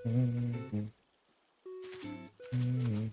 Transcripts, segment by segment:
Mm-hmm. Mm-hmm.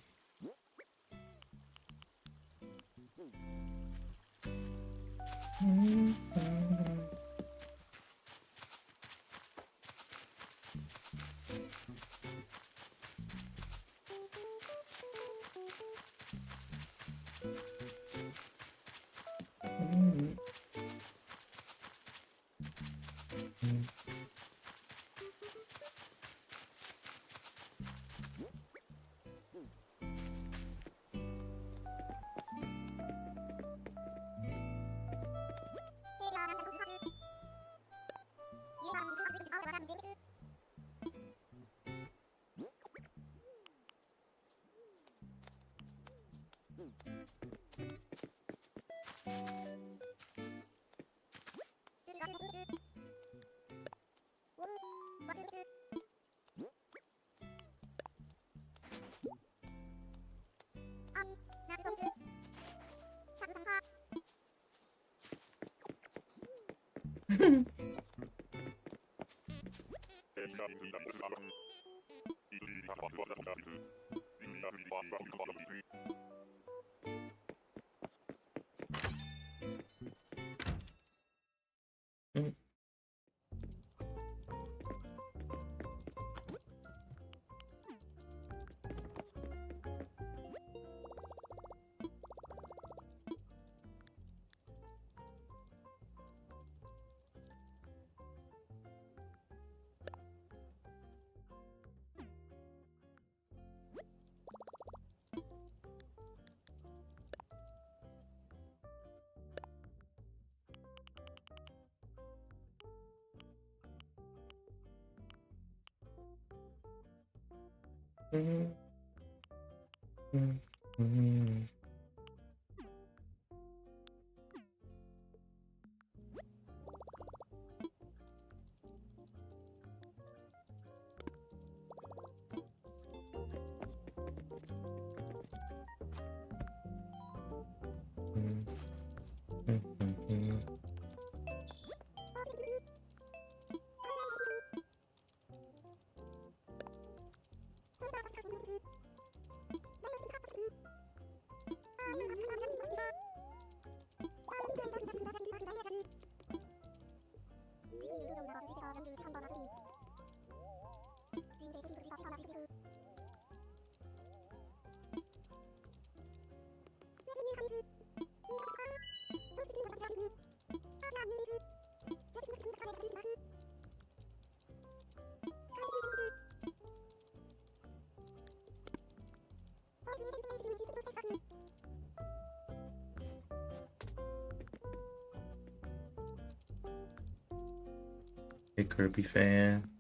Hey, Kirby fan.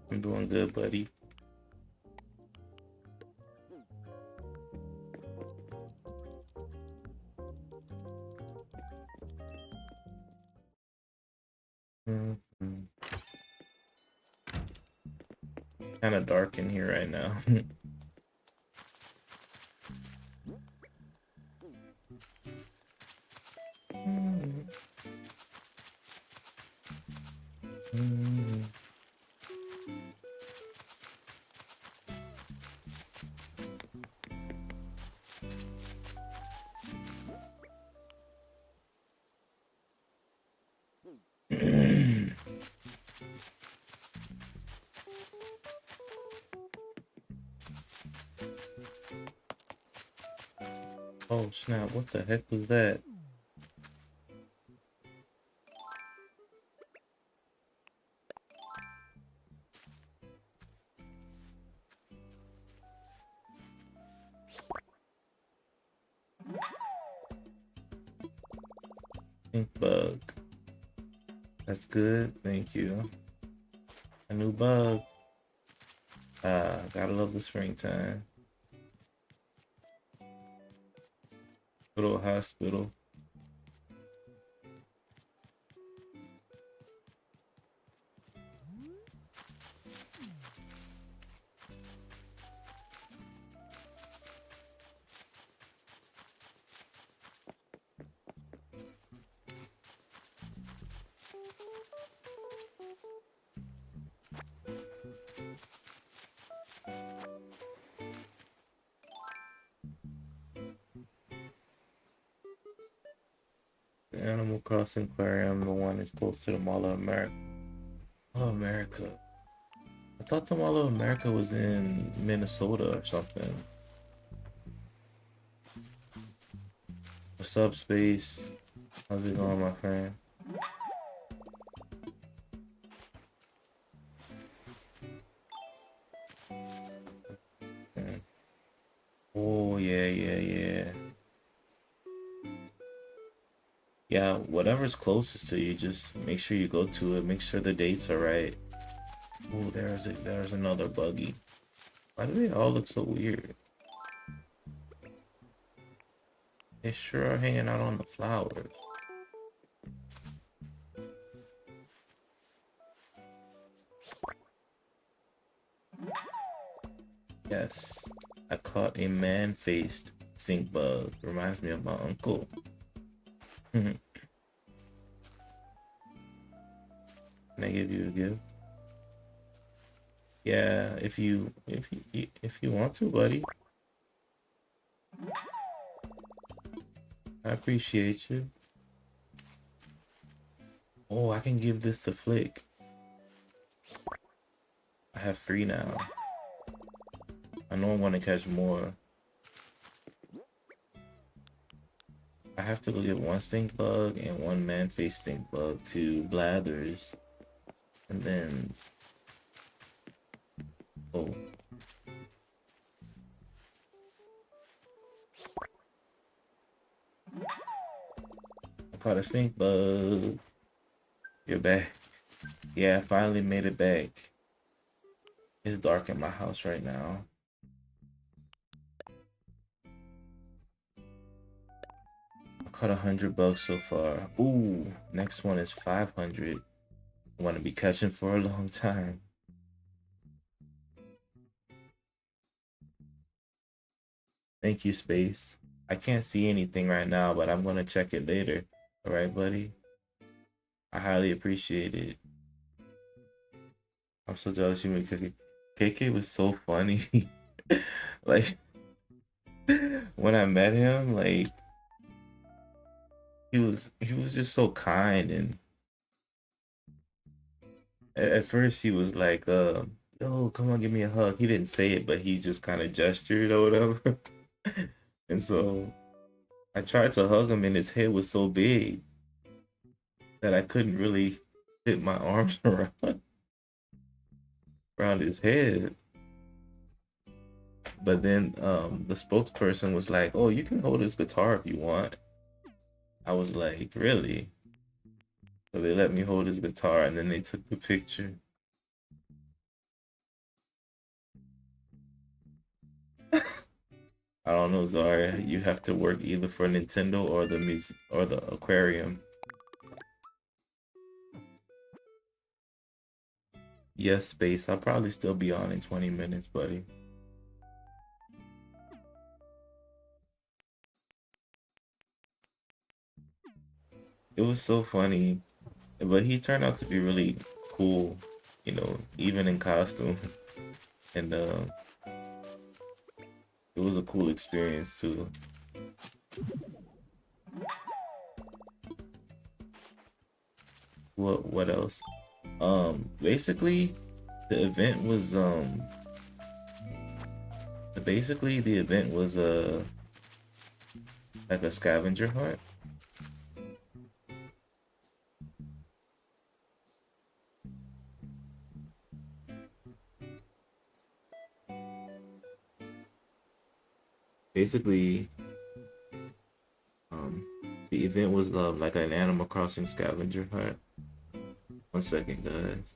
I'm doing good, buddy. Kind of dark in here right now. Oh snap, what the heck was that? Pink bug. That's good, thank you. A new bug. Gotta love the springtime. Good old hospital. Animal Crossing Aquarium, the one is close to the Mall of America. Mall of America. I thought the Mall of America was in Minnesota or something. What's up, Space? How's it going, my friend? Oh, yeah. Yeah, whatever's closest to you, just make sure you go to it. Make sure the dates are right. Oh, there's another buggy. Why do they all look so weird? They sure are hanging out on the flowers. Yes, I caught a man-faced stink bug. Reminds me of my uncle. Can I give you a gift? Yeah, if you want to, buddy. I appreciate you. Oh, I can give this to Flick. I have 3 now. I know I want to catch more. I have to go get 1 stink bug and 1 man-faced stink bug to Blathers. And then... Oh. I caught a stink bug. You're back. Yeah, I finally made it back. It's dark in my house right now. I caught 100 bugs so far. Ooh, next one is 500. I want to be catching for a long time. Thank you, Space. I can't see anything right now, but I'm gonna check it later. All right, buddy? I highly appreciate it. I'm so jealous you made Cookie. KK was so funny. Like, when I met him, like, he was just so kind, and at first he was like, yo, come on, give me a hug. He didn't say it, but he just kind of gestured or whatever. And so I tried to hug him, and his head was so big that I couldn't really fit my arms around his head. But then the spokesperson was like, oh, you can hold his guitar if you want. I was like, really? So they let me hold his guitar, and then they took the picture. I don't know, Zaria. You have to work either for Nintendo or the aquarium. Yes, Space. I'll probably still be on in 20 minutes, buddy. It was so funny, but he turned out to be really cool, you know, even in costume. And it was a cool experience too. What else? Basically the event was like a scavenger hunt. Basically, the event was like an Animal Crossing scavenger hunt. 1 second, guys.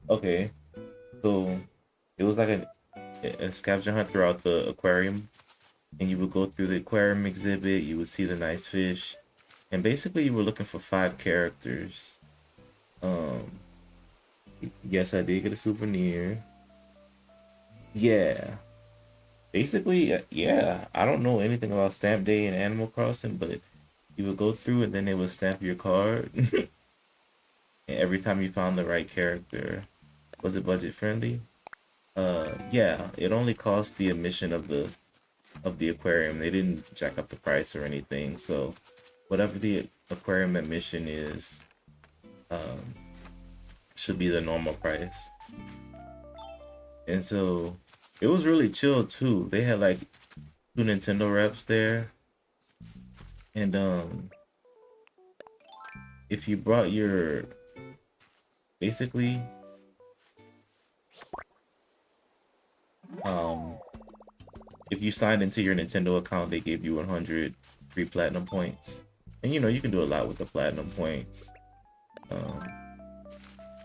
Okay, so it was like a scavenger hunt throughout the aquarium, and you would go through the aquarium exhibit. You would see the nice fish, and basically you were looking for 5 characters. Um, yes, I did get a souvenir. Yeah, basically, yeah. I don't know anything about Stamp Day and Animal Crossing, but you would go through and then they would stamp your card, And every time you found the right character, was it budget friendly? Yeah, it only cost the admission of the aquarium. They didn't jack up the price or anything. So whatever the aquarium admission is, um, should be the normal price. And so it was really chill too. They had like 2 Nintendo reps there, and if you brought your basically um if you signed into your Nintendo account, they gave you 100 free platinum points. And you know, you can do a lot with the platinum points. Um,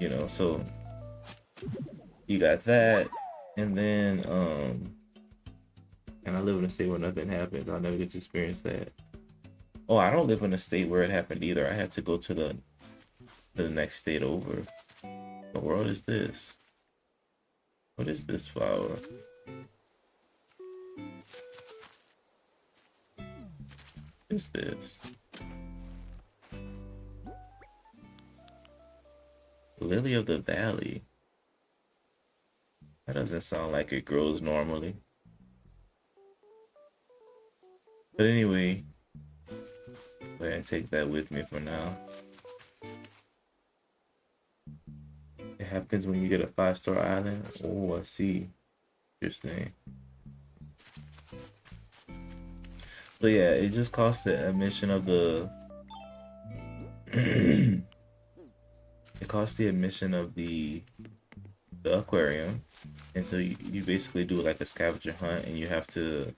you know, so you got that. And then and I live in a state where nothing happens. I'll never get to experience that. Oh, I don't live in a state where it happened either. I had to go to the next state over. What world is this? What is this flower? What is this? Lily of the Valley. That doesn't sound like it grows normally. But anyway, go ahead and take that with me for now. It happens when you get a 5-star island. Oh, I see. Interesting. So yeah, it just costs the admission of the it costs the admission of the aquarium. And so you basically do like a scavenger hunt, and you have to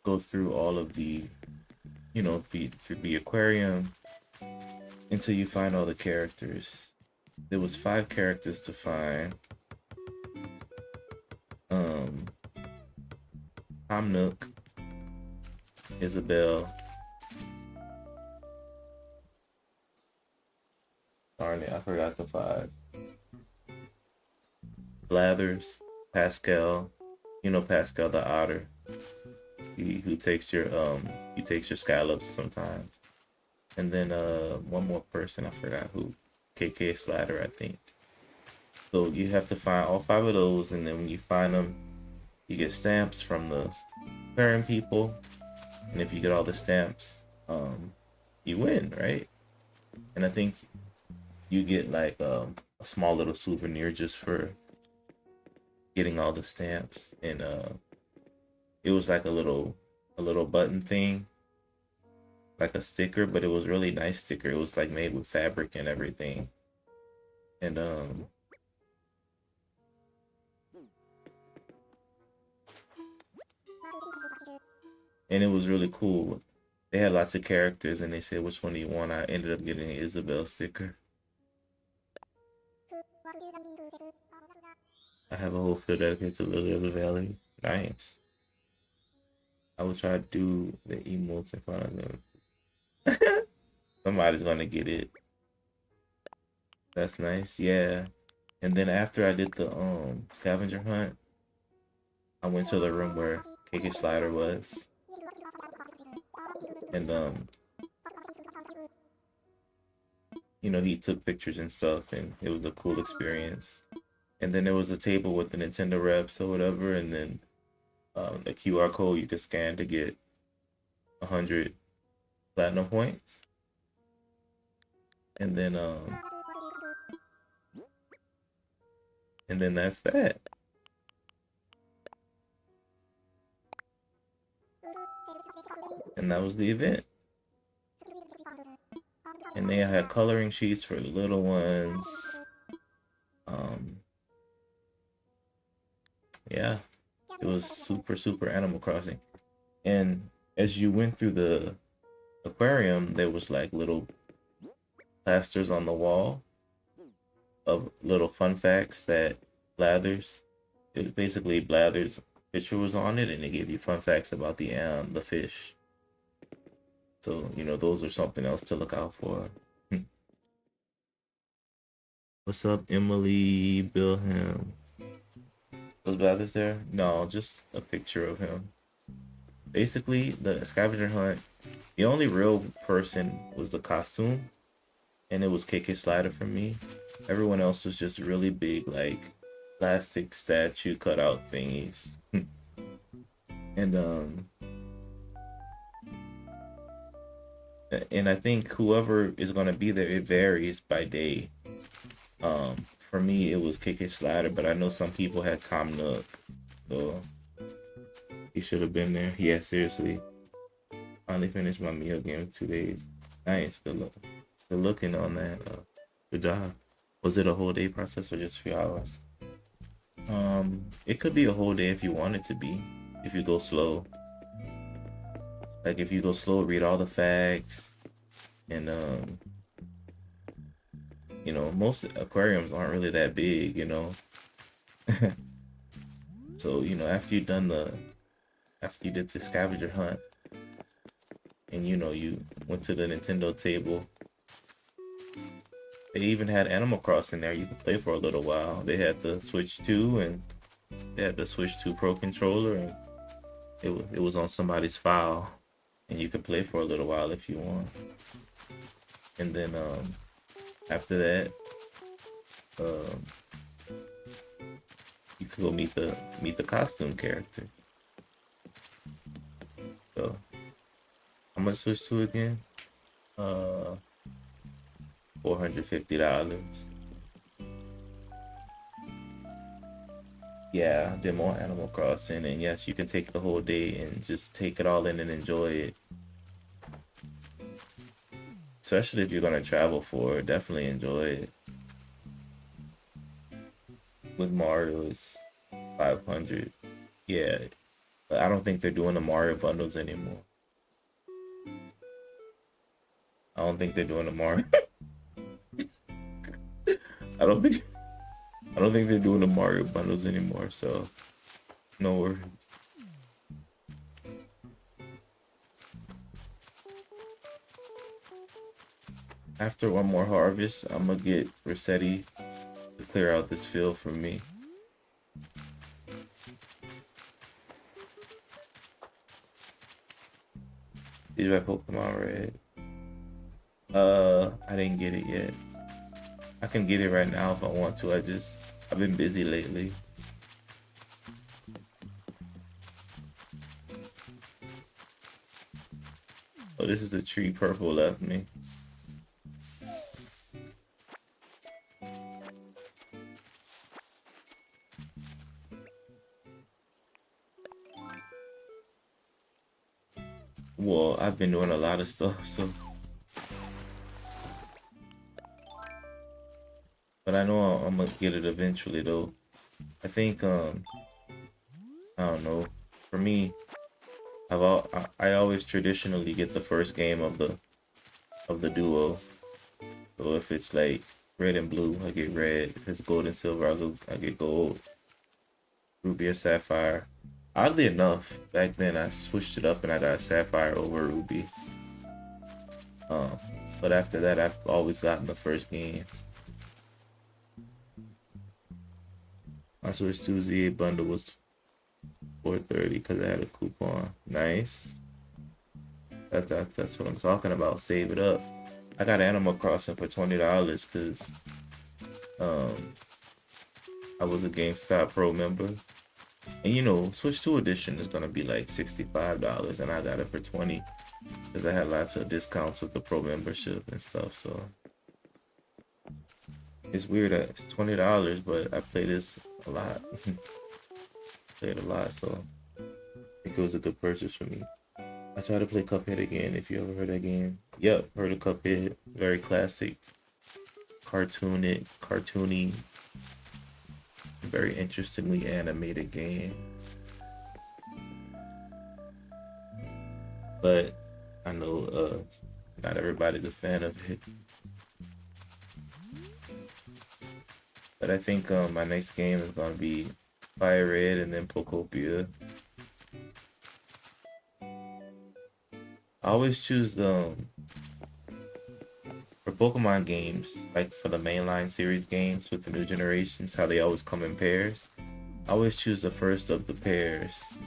go through all of the, you know, through the aquarium until you find all the characters. There was 5 characters to find. Tom Nook, Isabelle. Darn it, I forgot the 5. Blathers, Pascal. You know Pascal the otter. Who takes your scallops sometimes. And then one more person, I forgot who. KK Slider, I think. So you have to find all 5 of those, and then when you find them, you get stamps from the aquarium people. And if you get all the stamps, you win, right? And I think you get like a small little souvenir just for getting all the stamps. And it was like a little button thing, like a sticker, but it was really nice sticker. It was like made with fabric and everything. And it was really cool. They had lots of characters, and they said, which one do you want? I ended up getting an Isabelle sticker. I have a whole field dedicated to Lily of the Valley. Nice. I will try to do the emotes in front of them. Somebody's gonna get it. That's nice, yeah. And then after I did the scavenger hunt, I went to the room where KK Slider was. And you know, he took pictures and stuff, and it was a cool experience. And then there was a table with the Nintendo reps or whatever, and then the QR code you could scan to get 100 platinum points. And then that's that. And that was the event. And they had coloring sheets for the little ones. Yeah, it was super Animal Crossing. And as you went through the aquarium, there was like little plasters on the wall of little fun facts that Blathers, it was basically Blathers' picture was on it, and they gave you fun facts about the fish. So, you know, those are something else to look out for. What's up, Emily Bilham? Was Blathers there? No, just a picture of him. Basically, the scavenger hunt, the only real person was the costume, and it was KK Slider for me. Everyone else was just really big, like plastic statue cutout thingies. And and I think whoever is gonna be there, it varies by day. For me, it was KK Slider, but I know some people had Tom Nook, so he should have been there. Yeah, seriously. Finally finished my meal game in 2 days. Nice, good look. Good looking on that. Good job. Was it a whole day process or just a few hours? It could be a whole day if you want it to be. If you go slow. Like if you go slow, read all the facts, and you know, most aquariums aren't really that big, you know. So, you know, after you did the scavenger hunt and you know you went to the Nintendo table, they even had Animal Crossing there you could play for a little while. They had the Switch 2 and they had the Switch 2 Pro controller, and it was on somebody's file and you could play for a little while if you want. And then after that, um you could go meet the costume character. So I'm gonna switch to again. Uh, $450. Yeah, did more Animal Crossing, and yes, you can take the whole day and just take it all in and enjoy it. Especially if you're gonna travel for it, definitely enjoy it. With Mario, it's 500. Yeah, but I don't think they're doing the Mario bundles anymore. I don't think they're doing the Mario. I don't think I don't think they're doing the Mario bundles anymore. So no worries. After one more harvest, I'm gonna get Rossetti to clear out this field for me. Did you buy Pokemon Red? I didn't get it yet. I can get it right now if I want to. I've been busy lately. Oh, this is the tree Purple left me. Well, I've been doing a lot of stuff, so. But I know I'm gonna get it eventually, though. I think, I don't know. For me, I always traditionally get the first game of the duo. So if it's like red and blue, I get red. If it's gold and silver, I get gold. Ruby or sapphire. Oddly enough, back then I switched it up and I got sapphire over ruby. Um, but after that, I've always gotten the first games. My Switch 2 Z8 bundle was $430 because I had a coupon. Nice. That's what I'm talking about. Save it up. I got Animal Crossing for $20 because I was a GameStop Pro member. And you know, Switch 2 edition is gonna be like $65 and I got it for 20 because I had lots of discounts with the pro membership and stuff. So it's weird that it's $20, but I play this a lot. Played a lot, so I think it was a good purchase for me. I tried to play Cuphead again. If you ever heard that game, yep, heard of Cuphead. Very classic, cartoony, very interestingly animated game. But I know not everybody's a fan of it. But I think my next game is gonna be Fire Red and then Pokopia. I always choose the for Pokemon games, like for the mainline series games with the new generations, how they always come in pairs. I always choose the first of the pairs.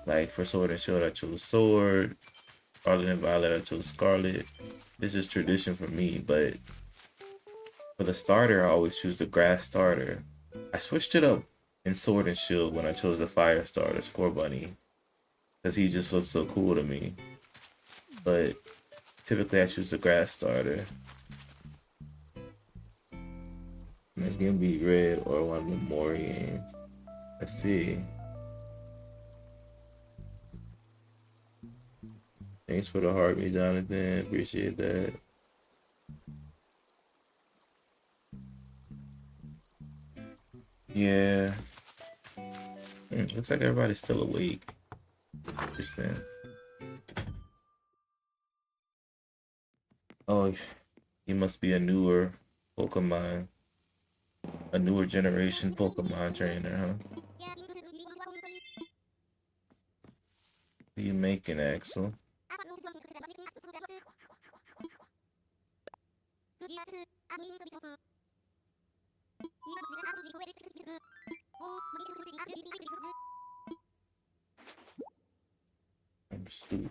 Like for Sword and Shield, I chose Sword. Scarlet and Violet, I chose Scarlet. This is tradition for me, but For the starter, I always choose the grass starter. I switched it up in Sword and Shield when I chose the fire starter, Score Bunny, because he just looks so cool to me. But typically I choose the grass starter. And it's gonna be red or one of the more games. Let's see. Thanks for the heartbeat, Jonathan. Appreciate that. Yeah. Looks like everybody's still awake. Interesting. Oh, he must be a newer Pokemon. A newer generation Pokemon trainer, huh? What are you making, Axel? I'm stupid.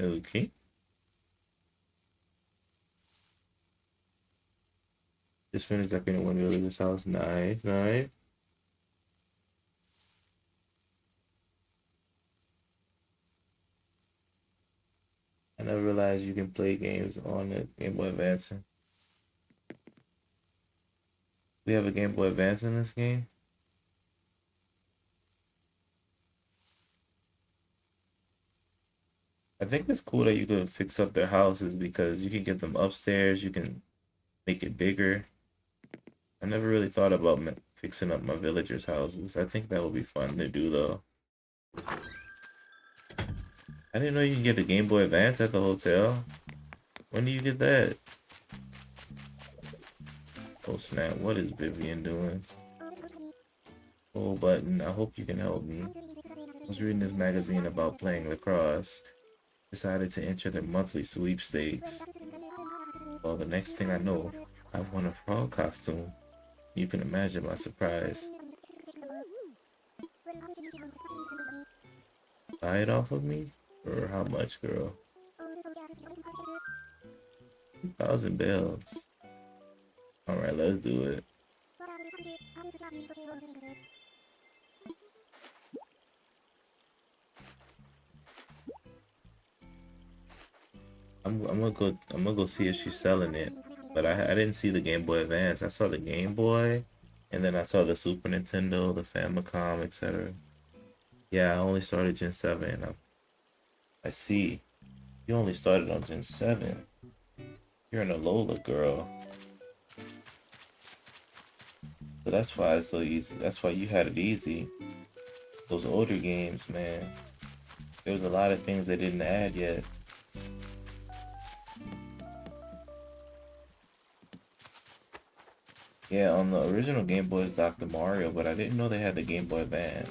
Okay. Just finished up in one villager's house. Nice, nice. I never realized you can play games on the Game Boy Advance. We have a Game Boy Advance in this game? I think it's cool that you can fix up their houses because you can get them upstairs, you can make it bigger. I never really thought about fixing up my villagers' houses. I think that would be fun to do though. I didn't know you can get a Game Boy Advance at the hotel. When do you get that? Oh snap, what is Vivian doing? Oh button, I hope you can help me. I was reading this magazine about playing lacrosse. Decided to enter their monthly sweepstakes. Well, the next thing I know, I won a frog costume. You can imagine my surprise. Buy it off of me? For how much, girl? 2,000 bells. Alright, let's do it. I'm gonna go see if she's selling it. But I didn't see the Game Boy Advance. I saw the Game Boy, and then I saw the Super Nintendo, the Famicom, etc. Yeah, I only started Gen 7. I see. You only started on Gen 7. You're an Alola girl. So that's why it's so easy. That's why you had it easy. Those older games, man. There was a lot of things they didn't add yet. Yeah, on the original Game Boy is Dr. Mario, but I didn't know they had the Game Boy Advance.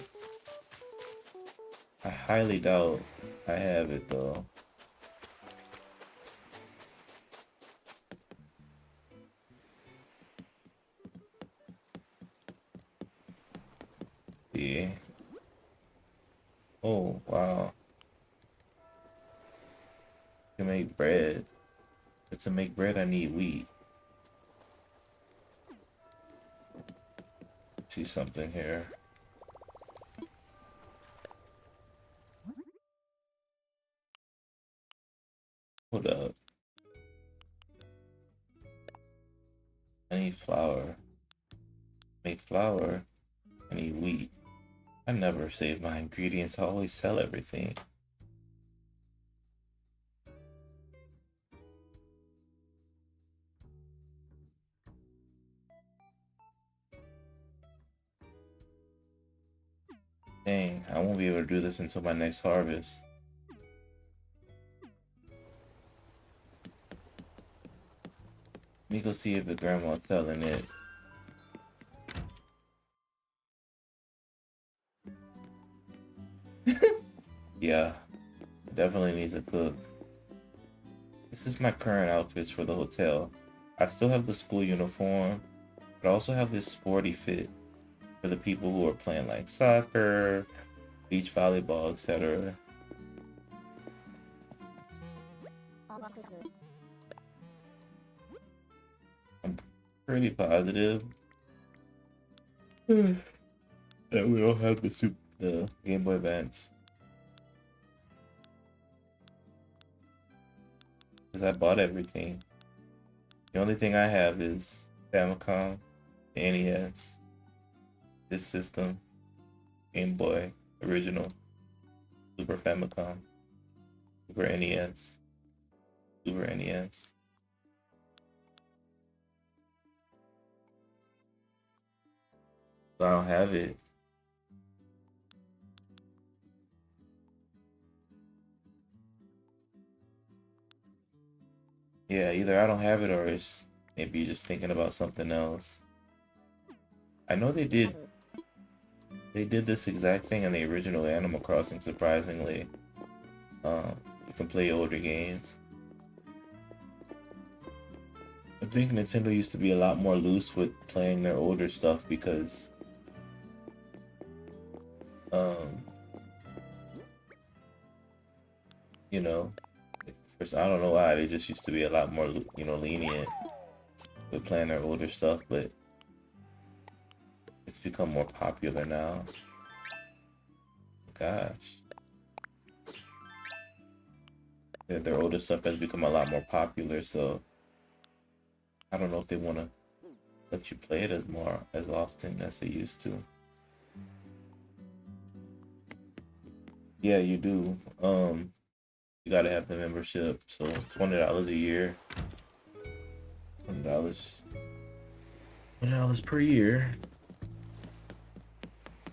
I highly doubt I have it though. Yeah. Oh, wow. To make bread. But to make bread, I need wheat. See something here. Hold up. I need flour. Make flour. I need wheat. I never save my ingredients. I always sell everything. Dang, I won't be able to do this until my next harvest. Let me go see if the grandma's selling it. Yeah, definitely needs a cook. This is my current outfits for the hotel. I still have the school uniform, but I also have this sporty fit for the people who are playing like soccer beach volleyball, etc. I'm pretty positive that we don't have the Game Boy Advance. Because I bought everything. The only thing I have is Famicom, the NES, this system, Game Boy, original, Super Famicom, Super NES, Super NES. So I don't have it. Yeah, either I don't have it or it's maybe you're just thinking about something else. I know they did this exact thing in the original Animal Crossing, surprisingly. You can play older games. I think Nintendo used to be a lot more loose with playing their older stuff because you know, first I don't know why they just used to be a lot more, you know, lenient with playing their older stuff, but it's become more popular now. Gosh. Their older stuff has become a lot more popular, so I don't know if they want to let you play it as often as they used to. Yeah, you do. You gotta have the membership, so $20 a year. $20 per year.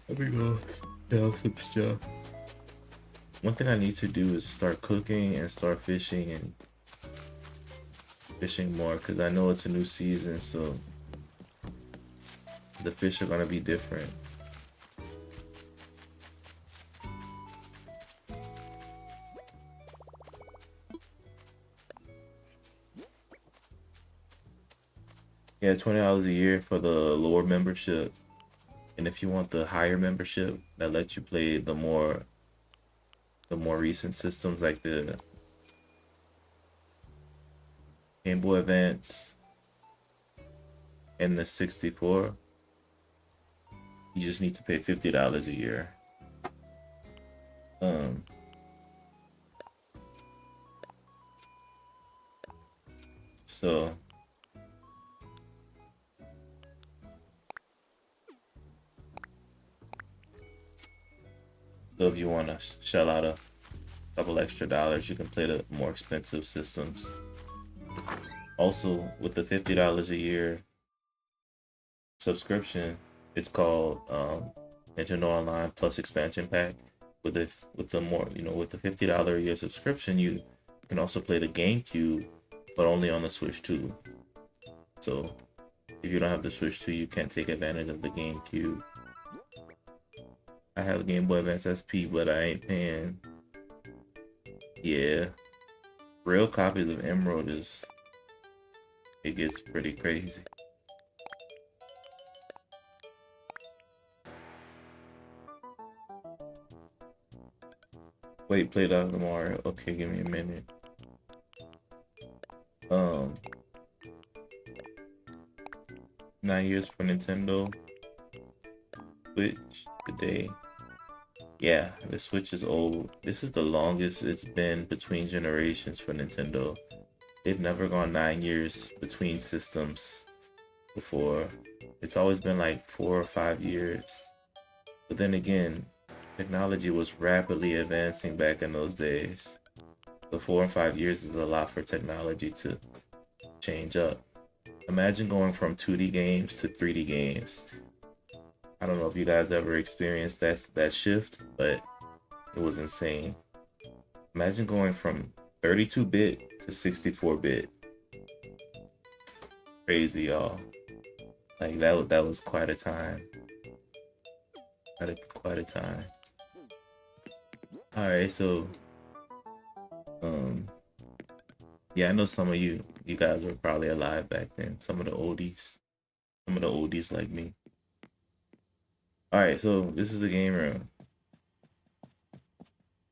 Let me go sell some stuff. One thing I need to do is start cooking and start fishing and fishing more because I know it's a new season, so the fish are gonna be different. Yeah, $20 a year for the lower membership. And if you want the higher membership that lets you play the more recent systems like the Game Boy Advance and the 64, you just need to pay $50 a year. So if you want to shell out a couple extra dollars, you can play the more expensive systems. Also, with the $50 a year subscription, it's called Nintendo Online Plus Expansion Pack. With the more, you know, with the $50 a year subscription, you can also play the GameCube, but only on the Switch 2. So if you don't have the Switch 2, you can't take advantage of the GameCube. I have the Game Boy Advance SP, but I ain't paying. Yeah, real copies of Emerald it gets pretty crazy. Wait, played out of Mario. Okay, give me a minute. 9 years for Nintendo Switch today. Yeah, the Switch is old. This is the longest it's been between generations for Nintendo. They've never gone 9 years between systems before. It's always been like 4 or 5 years. But then again, technology was rapidly advancing back in those days. The 4 and 5 years is a lot for technology to change up. Imagine going from 2D games to 3D games. I don't know if you guys ever experienced that shift, but it was insane. Imagine going from 32-bit to 64-bit. Crazy, y'all. Like that was quite a time. Quite a time. All right, so yeah, I know some of you guys were probably alive back then. Some of the oldies like me. All right, so this is the game room.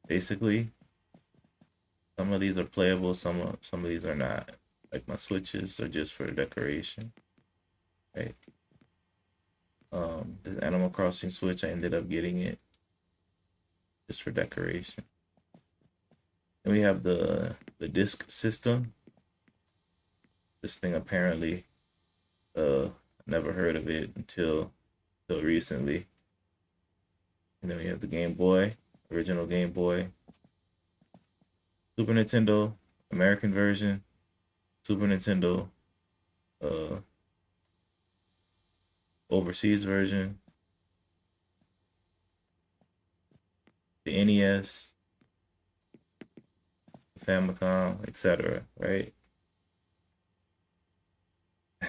basically. Some of these are playable, some of these are not. Like my switches are just for decoration, right? The Animal Crossing Switch, I ended up getting it just for decoration. And we have the disc system. This thing apparently, never heard of it until recently. And then we have the Game Boy, original Game Boy, Super Nintendo, American version, Super Nintendo, uh, overseas version, the NES, Famicom, etc. Right?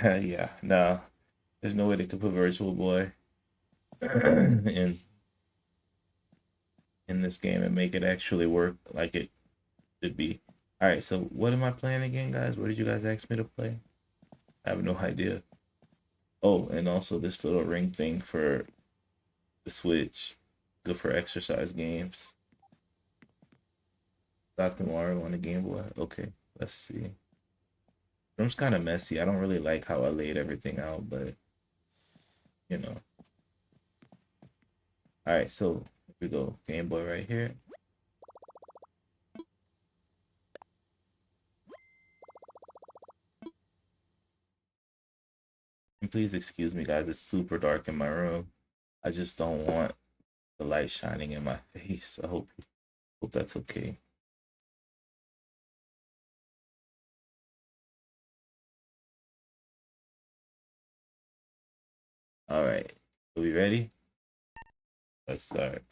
Yeah, no, there's no way they could put Virtual Boy in this game and make it actually work like it should be. All right, so what am I playing again, guys? What did you guys ask me to play? I have no idea. Oh, and also this little ring thing for the Switch, good for exercise games. Dr. Mario on the Game Boy. Okay, let's see. Room's kind of messy. I don't really like how I laid everything out, but you know. All right, so here we go. Game Boy right here. And please excuse me, guys. It's super dark in my room. I just don't want the light shining in my face. I hope that's okay. All right, are we ready? Let's start.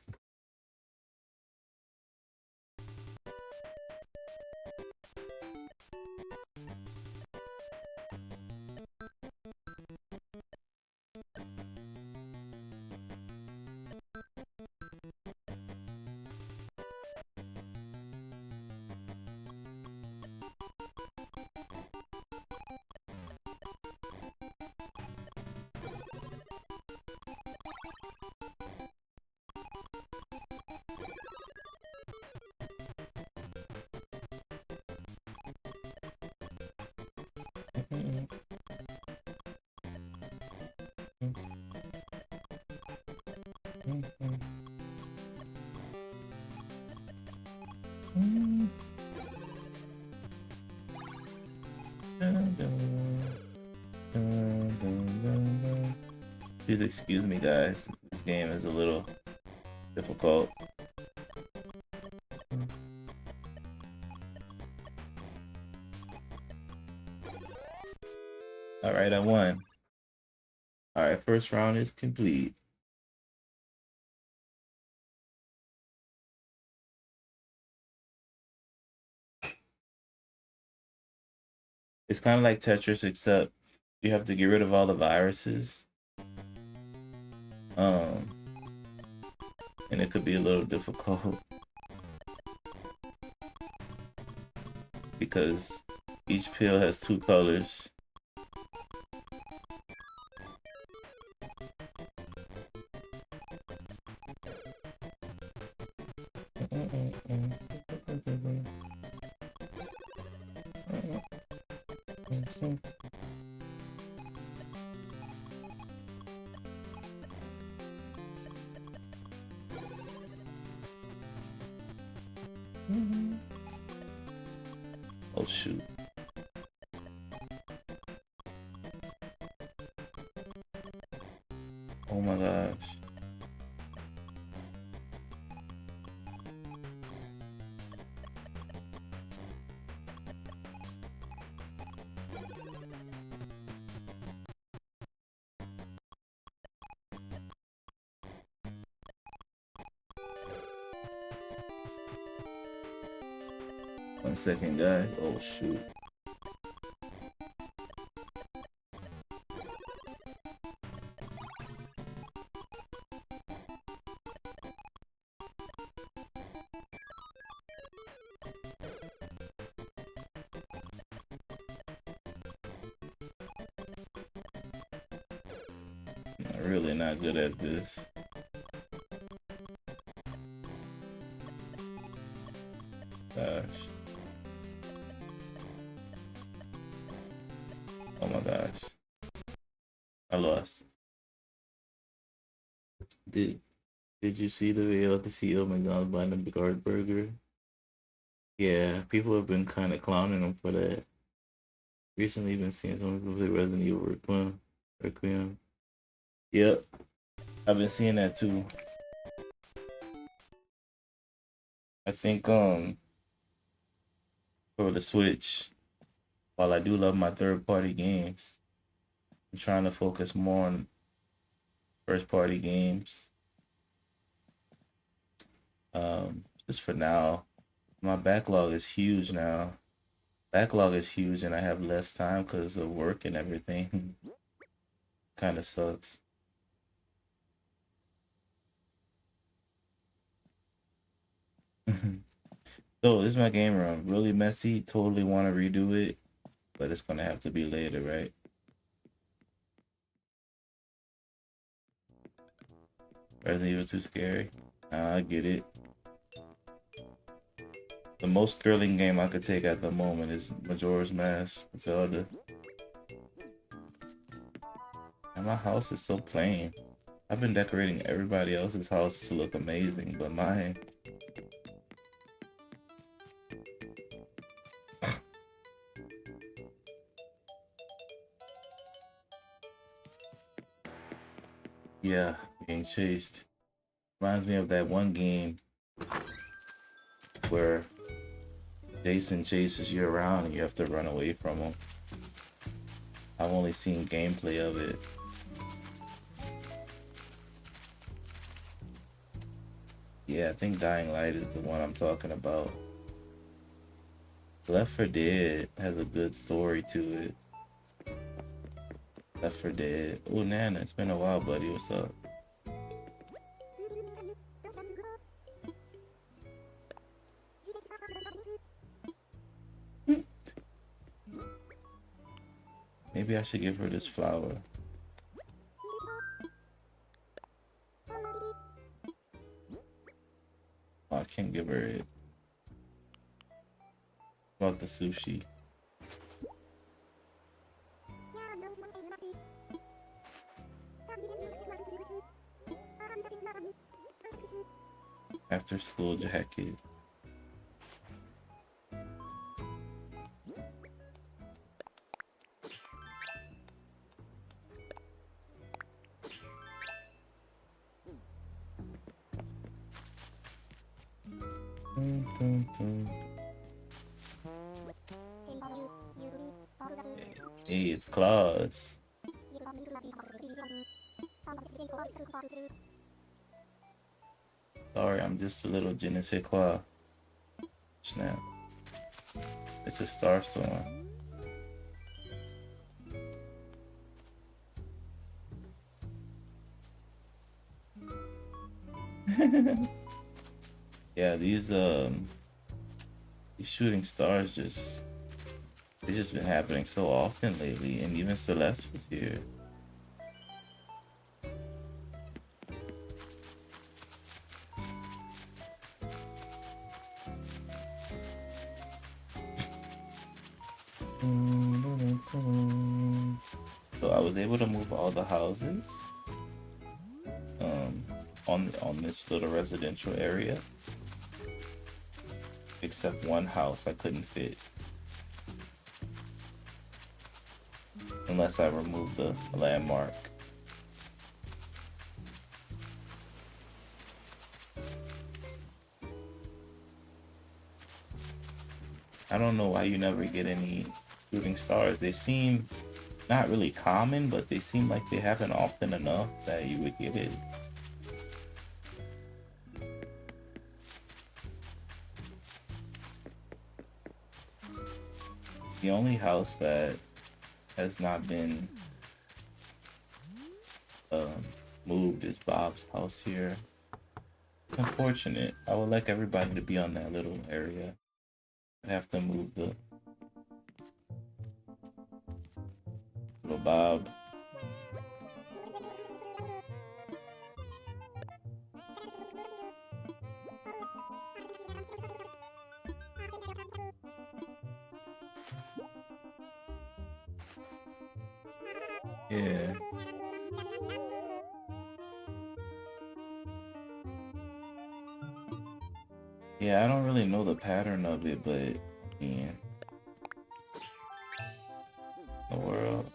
Please excuse me, guys. This game is a little difficult. All right, I won. All right, first round is complete. It's kind of like Tetris, except you have to get rid of all the viruses. And it could be a little difficult because each pill has two colors. Oh shoot. Oh my gosh. One second, guys. Oh shoot. I'm really not good at this. I lost. Did Did you see the video of the CEO of McDonald's buying the guard burger? Yeah, people have been kind of clowning him for that. Recently, been seeing some people play Resident Evil Requiem. Yep, I've been seeing that too. I think for the Switch, while I do love my third party games, I'm trying to focus more on first party games. Just for now. My backlog is huge now. Backlog is huge and I have less time because of work and everything. Kind of sucks. So this is my game room. Really messy. Totally want to redo it, but it's gonna have to be later, right? Resident Evil too scary. I get it. The most thrilling game I could take at the moment is Majora's Mask, Zelda. And my house is so plain. I've been decorating everybody else's house to look amazing, but mine. Yeah, being chased. Reminds me of that one game where Jason chases you around and you have to run away from him. I've only seen gameplay of it. Yeah, I think Dying Light is the one I'm talking about. Left 4 Dead has a good story to it. Left 4 Dead. Oh, Nana, it's been a while, buddy. What's up? Maybe I should give her this flower. Oh, I can't give her it. What about the sushi? After school jacket. Hey, it's Claus. Sorry, I'm just a little je ne sais quoi. Snap. It's a star storm. Yeah, these shooting stars it's just been happening so often lately, and even Celeste was here. So I was able to move all the houses on this little residential area, except one house I couldn't fit unless I remove the landmark. I don't know why you never get any shooting stars. They seem not really common, but they seem like they happen often enough that you would get it. The only house that has not been moved is Bob's house here. Unfortunate. I would like everybody to be on that little area. I'd have to move the little Bob. Yeah. Yeah, I don't really know the pattern of it, but yeah, the world.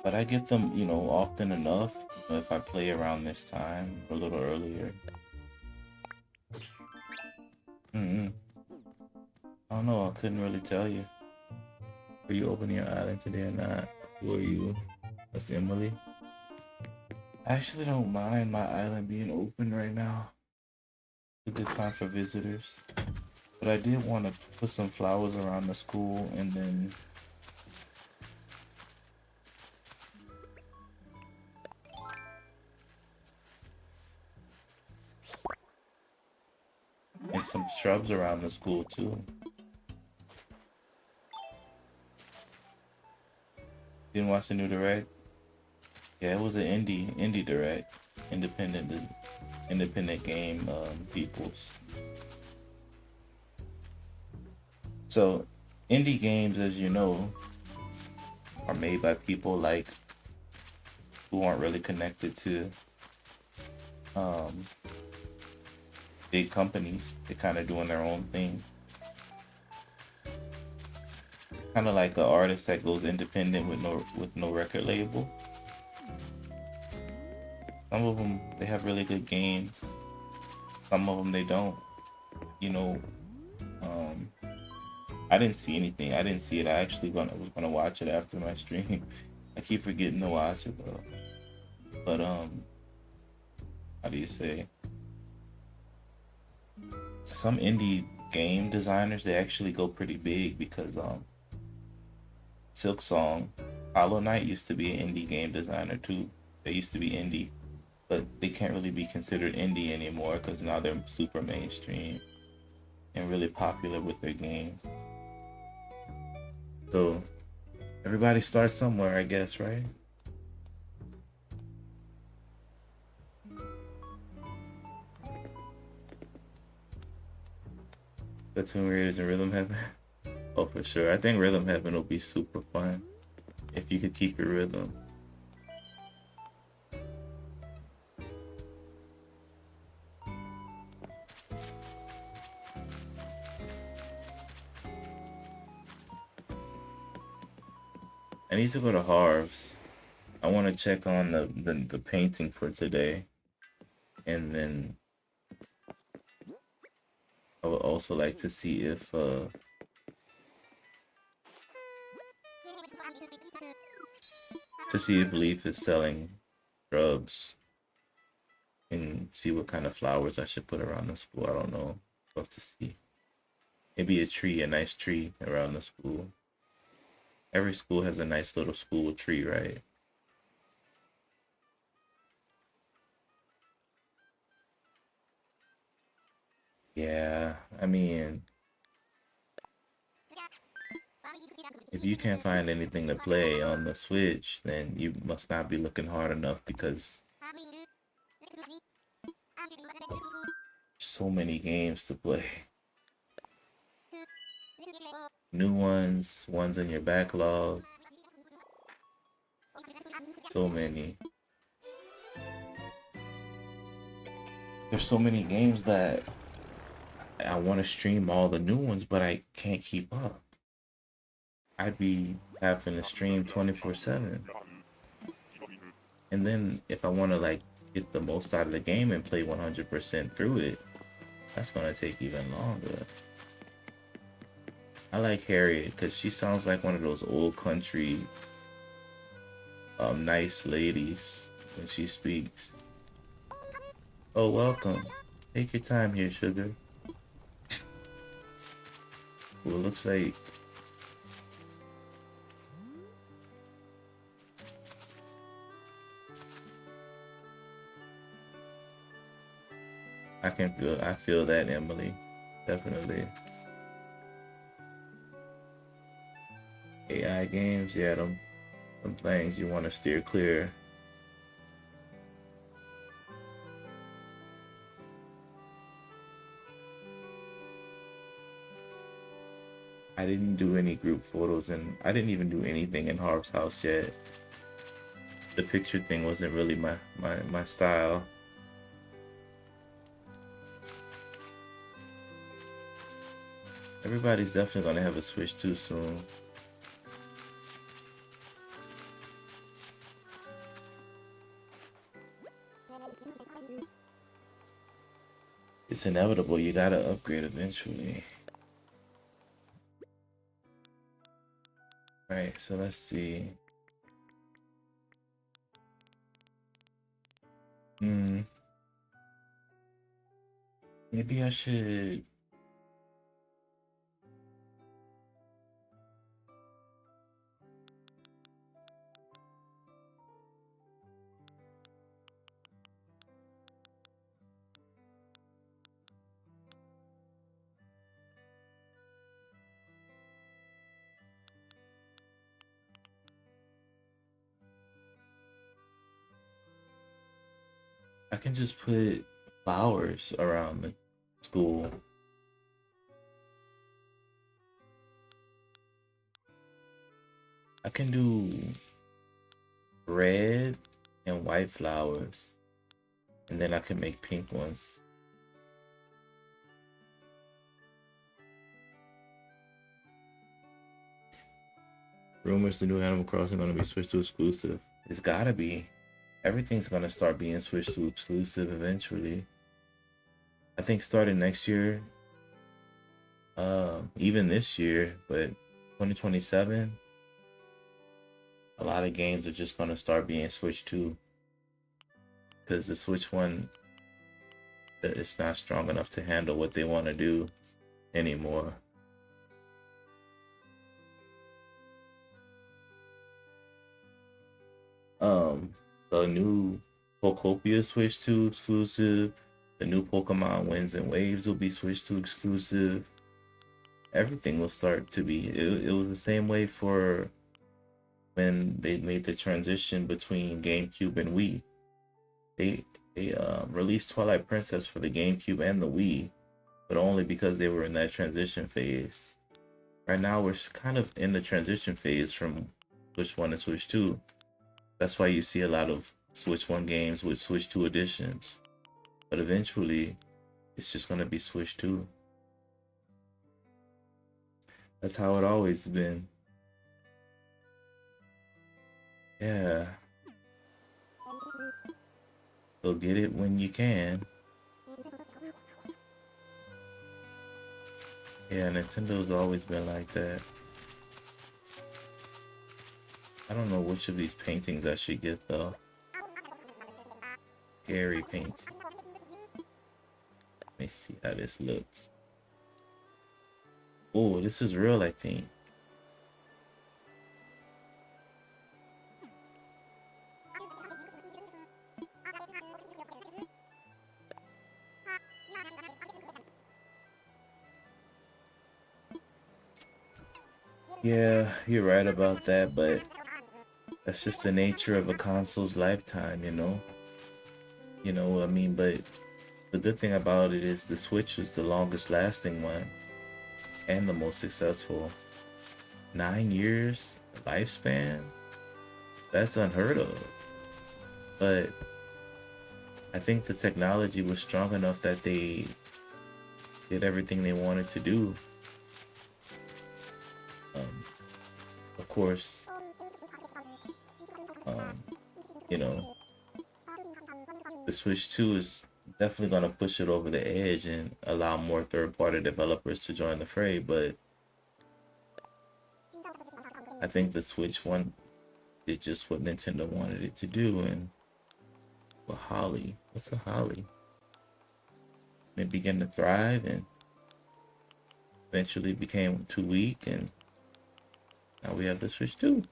But I get them, often enough if I play around this time or a little earlier. Mm-hmm. I don't know. I couldn't really tell you. Were you opening your island today or not? Who are you? That's Emily. I actually don't mind my island being open right now. It's a good time for visitors. But I did want to put some flowers around the school and then and some shrubs around the school too. Didn't watch the new direct? Yeah, it was an indie direct, independent game peoples. So indie games, as you know, are made by people like who aren't really connected to um, big companies. They're kind of doing their own thing. Kind of like an artist that goes independent with no record label. Some of them they have really good games. Some of them they don't. You know, um, I didn't see anything. I didn't see it. I actually was gonna watch it after my stream. I keep forgetting to watch it though. But how do you say? Some indie game designers they actually go pretty big because Silksong, Hollow Knight used to be an indie game designer too. They used to be indie, but they can't really be considered indie anymore because now they're super mainstream and really popular with their game. So everybody starts somewhere, I guess, right? The Tomb Raiders and Rhythm Heaven. Oh, for sure. I think Rhythm Heaven will be super fun if you could keep your rhythm. I need to go to Harv's. I want to check on the painting for today, and then I would also like to see if Leaf is selling shrubs and see what kind of flowers I should put around the school. I don't know. We'll have to see. Maybe a nice tree around the school. Every school has a nice little school tree, right? Yeah, I mean, if you can't find anything to play on the Switch, then you must not be looking hard enough because so many games to play. New ones in your backlog. So many. There's so many games that I want to stream all the new ones, but I can't keep up. I'd be having to stream 24/7. And then if I want to like get the most out of the game and play 100% through it, that's gonna take even longer. I like Harriet because she sounds like one of those old country nice ladies when she speaks. Oh, welcome. Take your time here, sugar. Well, it looks like I feel that, Emily. Definitely. AI games, yeah, them things you want to steer clear. I didn't do any group photos and I didn't even do anything in Harv's house yet. The picture thing wasn't really my style. Everybody's definitely gonna have a Switch 2 soon. It's inevitable. You gotta upgrade eventually. Alright, so let's see. Maybe I should. I can just put flowers around the school. I can do red and white flowers, and then I can make pink ones. Rumors the new Animal Crossing gonna be switched to exclusive. It's gotta be. Everything's gonna start being switched to exclusive eventually. I think starting next year, even this year, but 2027, a lot of games are just gonna start being switched to, because the Switch One, it's not strong enough to handle what they want to do anymore. The new Pokopia Switch 2 exclusive. The new Pokemon Winds and Waves will be switched to exclusive. Everything will start to be. It was the same way for when they made the transition between GameCube and Wii. They released Twilight Princess for the GameCube and the Wii, but only because they were in that transition phase. Right now, we're kind of in the transition phase from Switch 1 to Switch 2. That's why you see a lot of Switch 1 games with Switch 2 editions. But eventually, it's just going to be Switch 2. That's how it always been. Yeah. So get it when you can. Yeah, Nintendo's always been like that. I don't know which of these paintings I should get though. Gary paint. Let me see how this looks. Oh, this is real, I think. Yeah, you're right about that, but that's just the nature of a console's lifetime, you know? You know what I mean? But the good thing about it is the Switch was the longest lasting one and the most successful. 9 years lifespan? That's unheard of. But I think the technology was strong enough that they did everything they wanted to do. Of course, you know, the Switch 2 is definitely going to push it over the edge and allow more third-party developers to join the fray, but I think the Switch 1 did just what Nintendo wanted it to do. And a holly, what's a holly? It began to thrive and eventually became too weak, and now we have the Switch 2.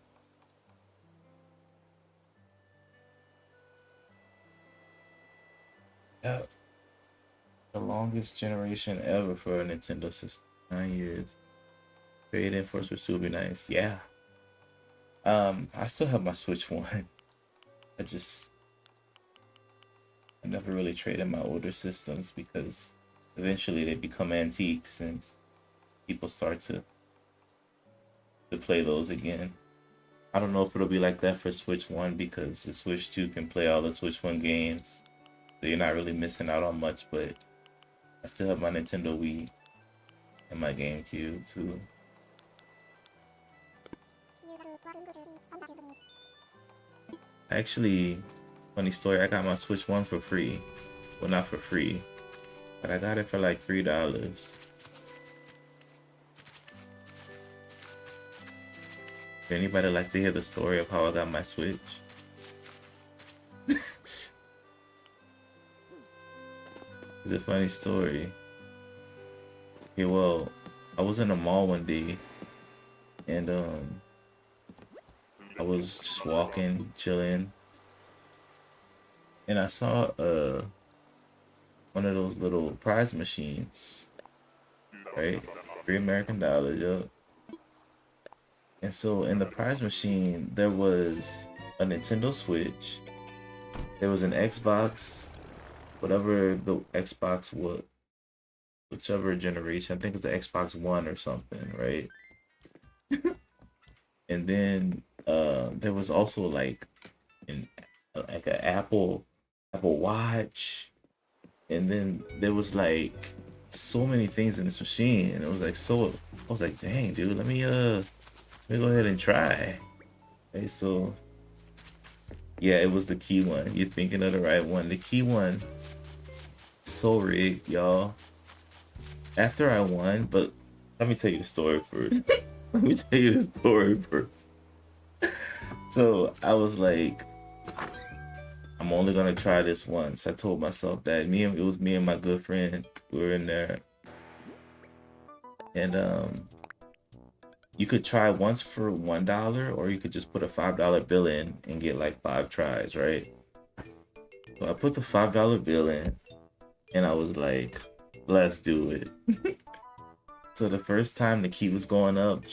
Yeah. The longest generation ever for a Nintendo system. 9 years. Trade in for Switch 2 would be nice. Yeah. I still have my Switch 1. I never really traded my older systems because eventually they become antiques and people start to play those again. I don't know if it'll be like that for Switch 1 because the Switch 2 can play all the Switch 1 games. So you're not really missing out on much, but I still have my Nintendo Wii. and my GameCube too. Actually, funny story, I got my Switch 1 for free. Well, not for free, but I got it for like $3. Would anybody like to hear the story of how I got my Switch? It's a funny story. Yeah, well, I was in a mall one day, and I was just walking, chilling, and I saw one of those little prize machines, right? $3 American, yup. And so in the prize machine, there was a Nintendo Switch, there was an Xbox, whatever the Xbox was, whichever generation. I think it's the Xbox One or something, right? And then there was also an like an Apple Watch, and then there was like so many things in this machine, and it was like so. I was like, dang, dude, let me go ahead and try. Okay, so yeah, it was the key one. You're thinking of the right one. The key one, so rigged, y'all. After I won, but let me tell you the story first. Let me tell you the story first. So I was like, I'm only gonna try this once. I told myself that it was me and my good friend. We were in there, and you could try once for $1, or you could just put a $5 bill in and get like 5 tries, right? So I put the $5 bill in, and I was like, let's do it. So the first time the key was going up,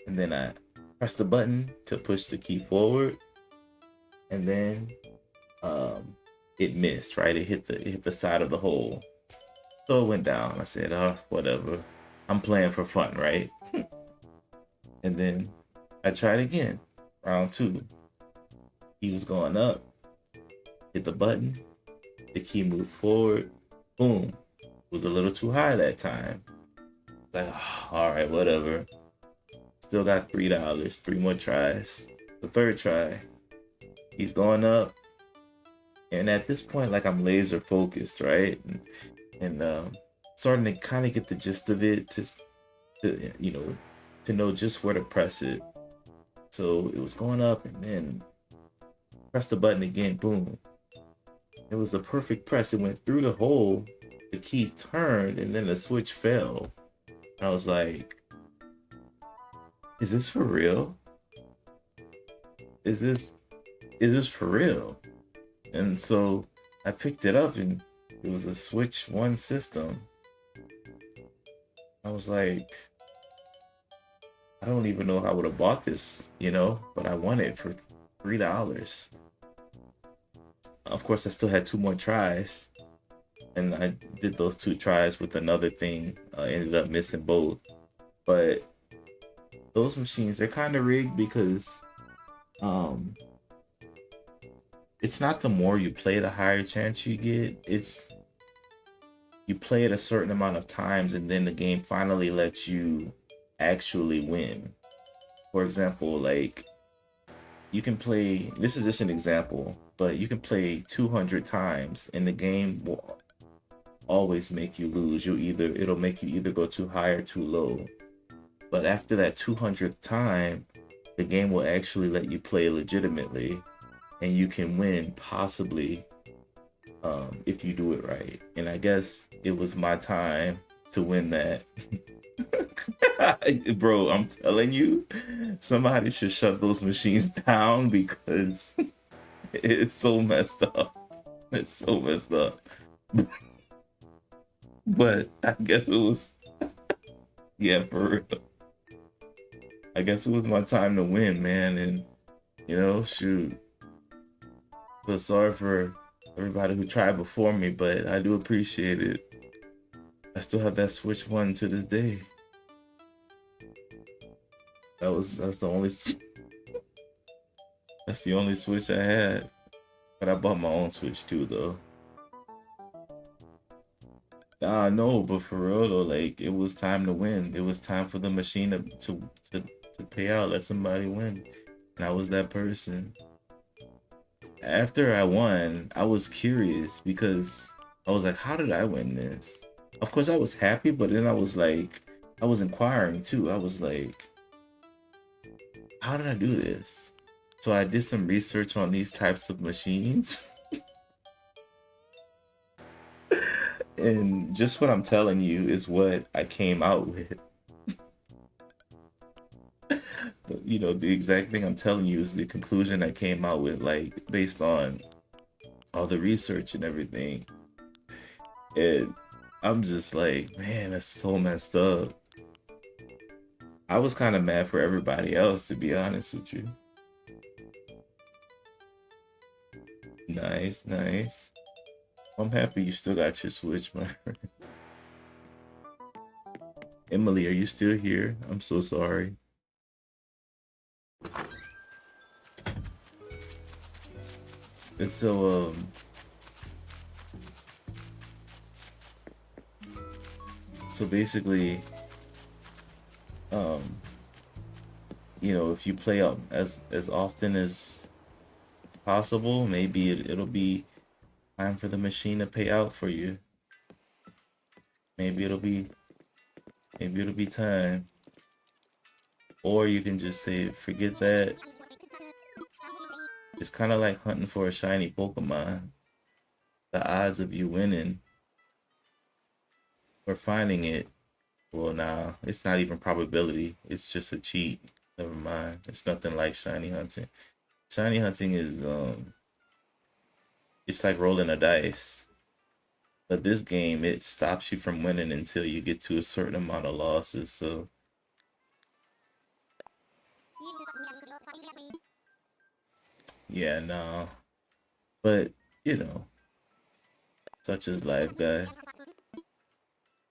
and then I pressed the button to push the key forward, and then it missed, right? It hit the side of the hole. So it went down. I said, oh, whatever. I'm playing for fun, right? And then I tried again. Round 2. He was going up. Hit the button. The key moved forward. Boom. It was a little too high that time. Like, oh, all right, whatever. Still got $3. 3 more tries. The third try. He's going up. And at this point, like, I'm laser focused, right? And starting to kind of get the gist of it to know just where to press it. So it was going up, and then press the button again, boom. It was a perfect press. It went through the hole, the key turned, and then the switch fell. I was like, is this for real? Is this for real? And so I picked it up, and it was a Switch 1 system. I was like, I don't even know how I would have bought this, but I won it for $3. Of course, I still had 2 more tries, and I did those 2 tries with another thing. I ended up missing both. But those machines, they're kind of rigged because it's not the more you play, the higher chance you get. It's you play it a certain amount of times, and then the game finally lets you actually win. For example, like, you can play, this is just an example, but you can play 200 times and the game will always make you lose. It'll make you either go too high or too low. But after that 200th time, the game will actually let you play legitimately, and you can win, possibly, if you do it right. And I guess it was my time to win that. Bro, I'm telling you, somebody should shut those machines down because it's so messed up. It's so messed up. But I guess it was, yeah, for real. I guess it was my time to win, man. And, shoot. Feel sorry for everybody who tried before me, but I do appreciate it. I still have that Switch 1 to this day. That's the only that's the only Switch I had. But I bought my own Switch too, though. No, but for real though, like it was time to win. It was time for the machine to pay out, let somebody win. And I was that person. After I won, I was curious because I was like, how did I win this? Of course I was happy, but then I was like, I was inquiring too. I was like, how did I do this? So I did some research on these types of machines. And just what I'm telling you is what I came out with. You know, the exact thing I'm telling you is the conclusion I came out with, like based on all the research and everything. And I'm just like, man, that's so messed up. I was kind of mad for everybody else, to be honest with you. Nice, nice. I'm happy you still got your Switch, my friend. Emily, are you still here? I'm so sorry. And so basically, um, you know, if you play up as often as possible, maybe it'll be time for the machine to pay out for you. Maybe it'll be time. Or you can just say, forget that. It's kind of like hunting for a shiny Pokemon. The odds of you winning or finding it, well, nah, it's not even probability. It's just a cheat. Never mind. It's nothing like shiny hunting. Shiny hunting is it's like rolling a dice. But this game, it stops you from winning until you get to a certain amount of losses. So yeah, no. But you know, such is life, guy.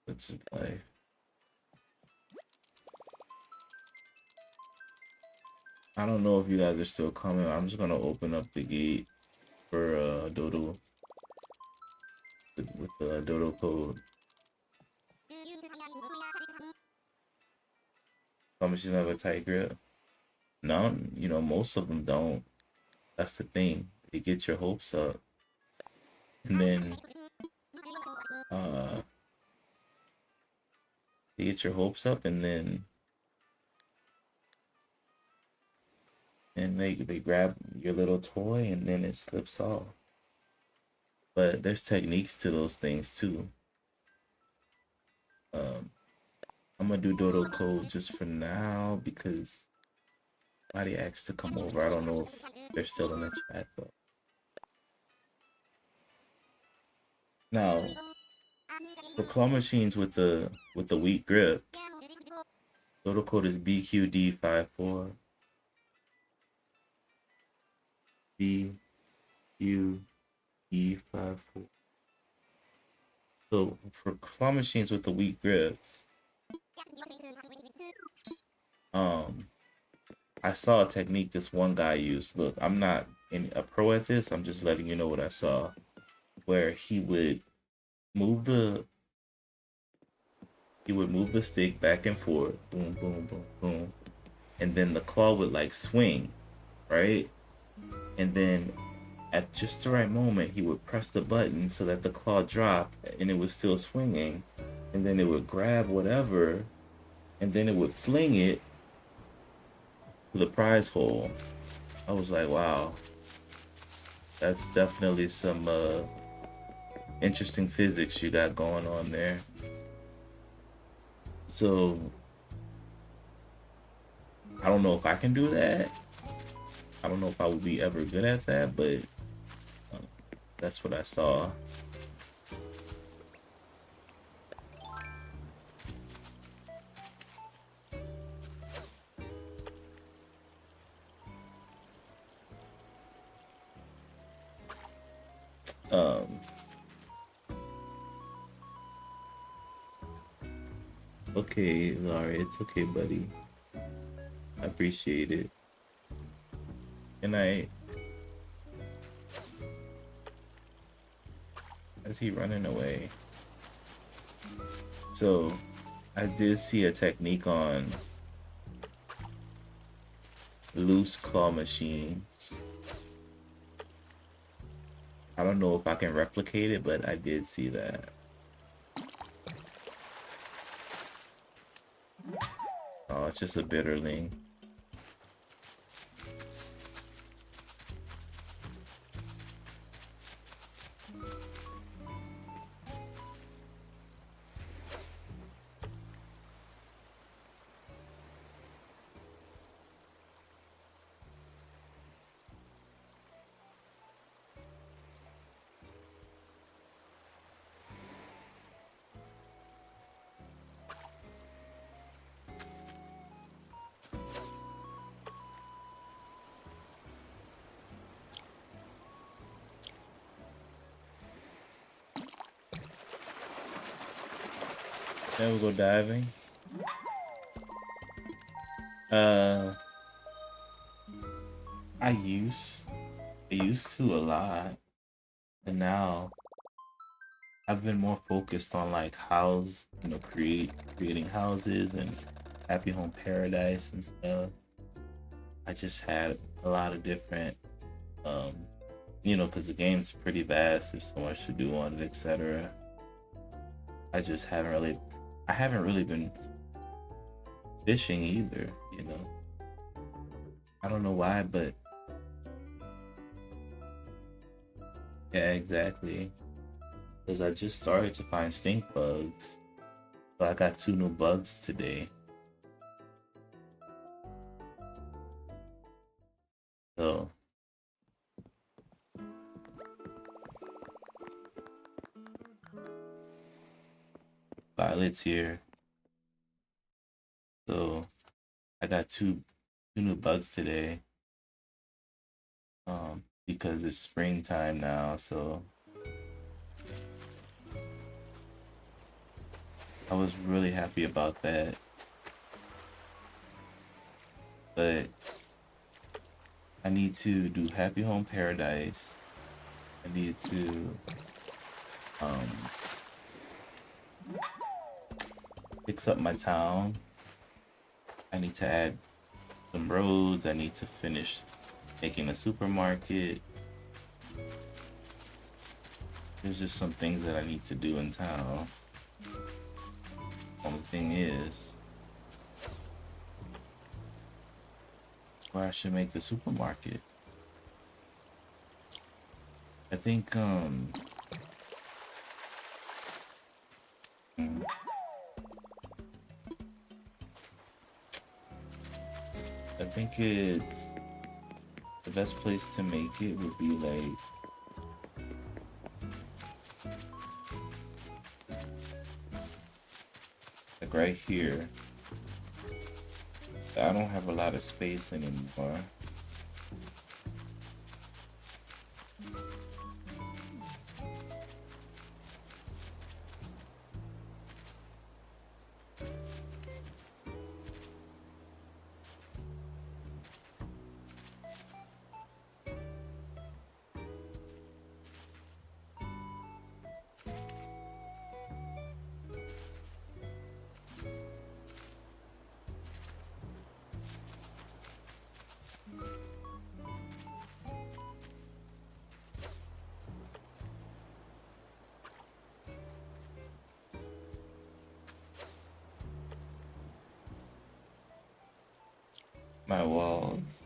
Such is life. I don't know if you guys are still coming. I'm just gonna open up the gate for Dodo with the Dodo code. How much you have a tight grip? No, you know, most of them don't. That's the thing. It gets your hopes up. And then uh you get your hopes up and then they grab your little toy and then it slips off. But there's techniques to those things too. Um I'm gonna do Dodo code just for now because somebody asked to come over. I don't know if they're still in the chat though. Now, for claw machines with the weak grips, Dodo code is BQD54. BQD54. So for claw machines with the weak grips, I saw a technique this one guy used. Look, I'm not a pro at this. I'm just letting you know what I saw. Where move the he would move the stick back and forth, boom, boom, boom, boom, and then the claw would like swing, right? And then at just the right moment, he would press the button so that the claw dropped and it was still swinging, and then it would grab whatever, and then it would fling it to the prize hole. I was like, wow, that's definitely some interesting physics you got going on there. So I don't know if I can do that. I don't know if I would be ever good at that, but that's what I saw. Okay, Laurie, it's okay, buddy. I appreciate it. Good night. Is he running away? So I did see a technique on loose claw machines. I don't know if I can replicate it, but I did see that. Oh, it's just a bitterling. Then we go diving. I used to a lot, and now I've been more focused on like creating houses and Happy Home Paradise and stuff. I just had a lot of different, um, because the game's pretty vast. There's so much to do on it, etc. I just I haven't really been fishing either. I don't know why, but yeah, exactly. Because I just started to find stink bugs. So I got 2 new bugs today. So Violet's here. So I got two new bugs today. Because it's springtime now, so I was really happy about that. But I need to do Happy Home Paradise. I need to fix up my town. I need to add some roads. I need to finish making a supermarket. There's just some things that I need to do in town. Only thing is, where I should make the supermarket. I think I think it's the best place to make it would be like right here. I don't have a lot of space anymore. My walls.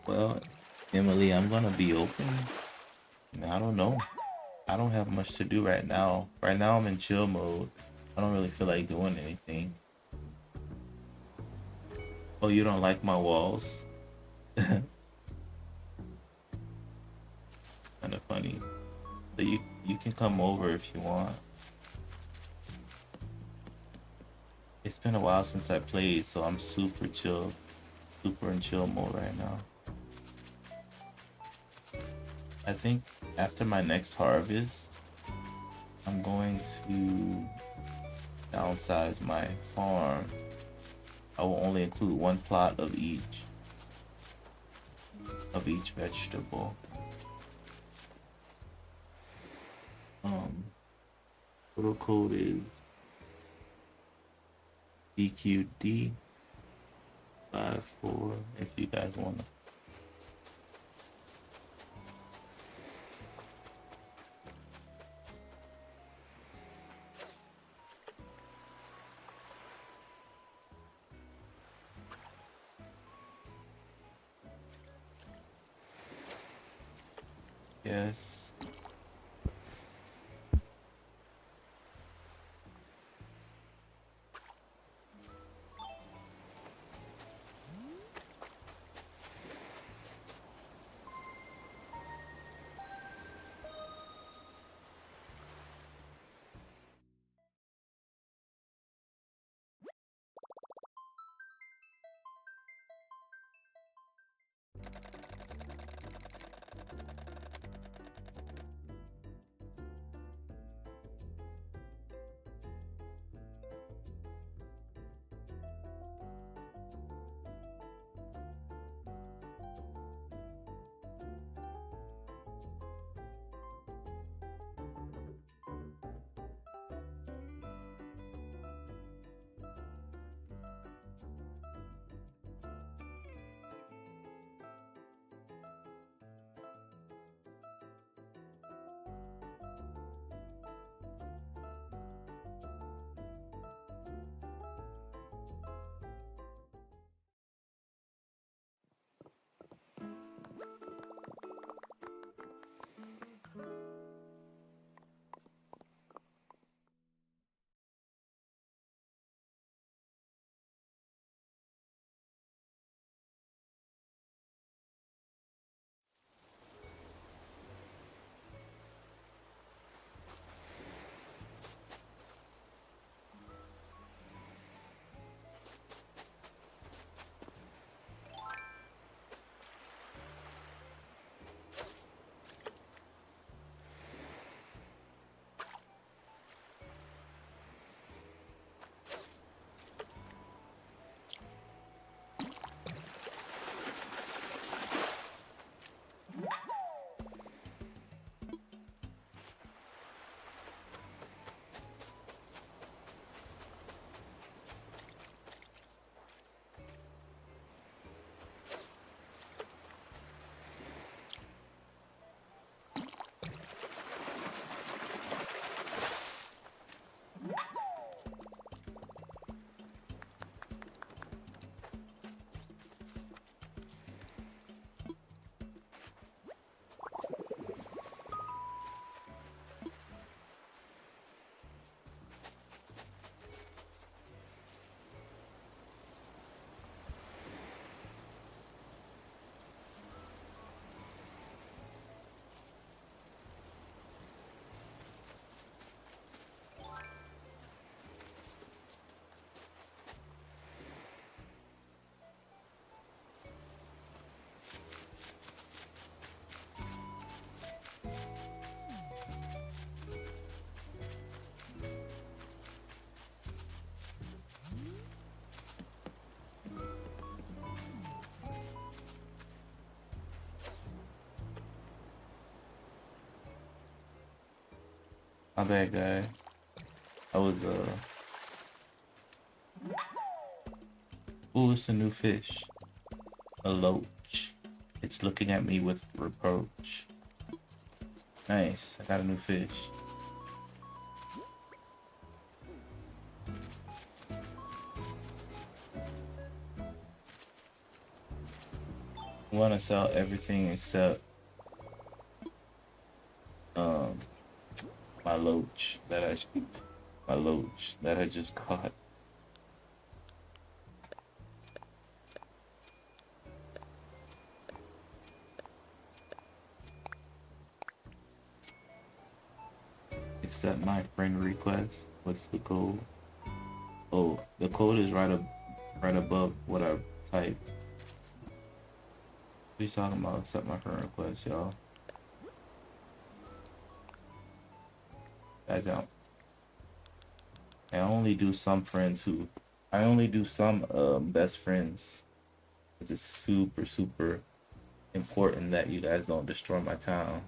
Well, Emily, I'm gonna be open. I don't know. I don't have much to do right now. Right now I'm in chill mode. I don't really feel like doing anything. Oh, you don't like my walls? Kind of funny. So you can come over if you want. It's been a while since I played, so I'm super chill, super in chill mode right now. I think after my next harvest, I'm going to downsize my farm. I will only include one plot of each vegetable. Total code is DQD 54 if you guys want to. Yes. My bad, guy. I was Ooh, it's a new fish. A loach. It's looking at me with reproach. Nice. I got a new fish. I want to sell everything except um my loach that I just caught. Accept my friend request. What's the code? Oh, the code is right above what I typed. What are you talking about? Accept my friend request, y'all. I don't. I only do some best friends. It's super important that you guys don't destroy my town.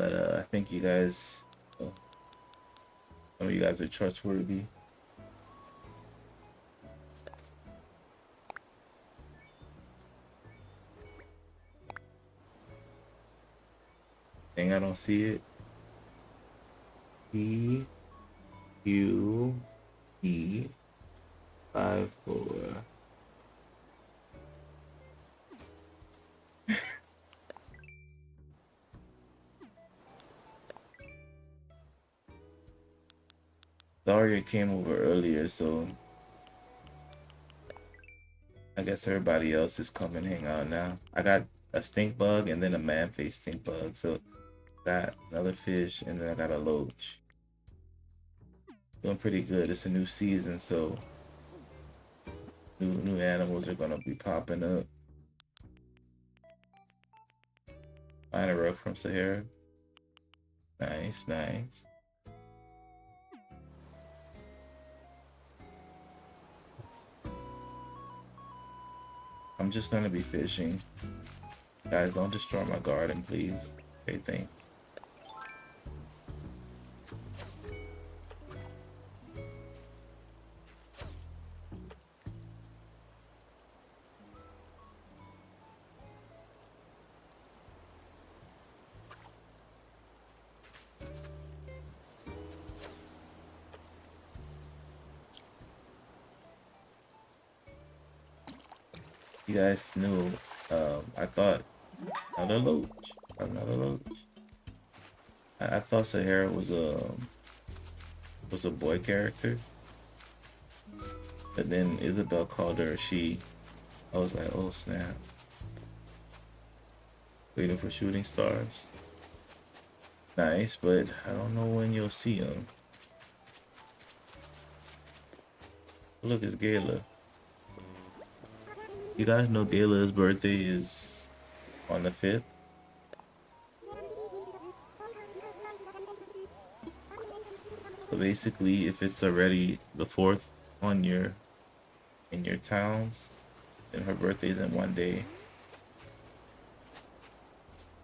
But I think you guys, some of you guys are trustworthy. Dang, I don't see it. P U E 54. Daria came over earlier, so I guess everybody else is coming hang out now. I got a stink bug and then a man-face stink bug, so got another fish and then I got a loach. Doing pretty good. It's a new season, so new animals are gonna be popping up. Find a rug from Sahara. Nice, nice. I'm just gonna be fishing. Guys, don't destroy my garden, please. Okay, thanks. You guys knew, I thought another loach. Another loach. I thought Sahara was a boy character. But then Isabel called her a she. I was like, oh snap. Waiting for shooting stars. Nice, but I don't know when you'll see them. Look, it's Gayla. You guys know Gayla's birthday is on the 5th. So basically, if it's already the 4th on in your towns, then her birthday's in one day.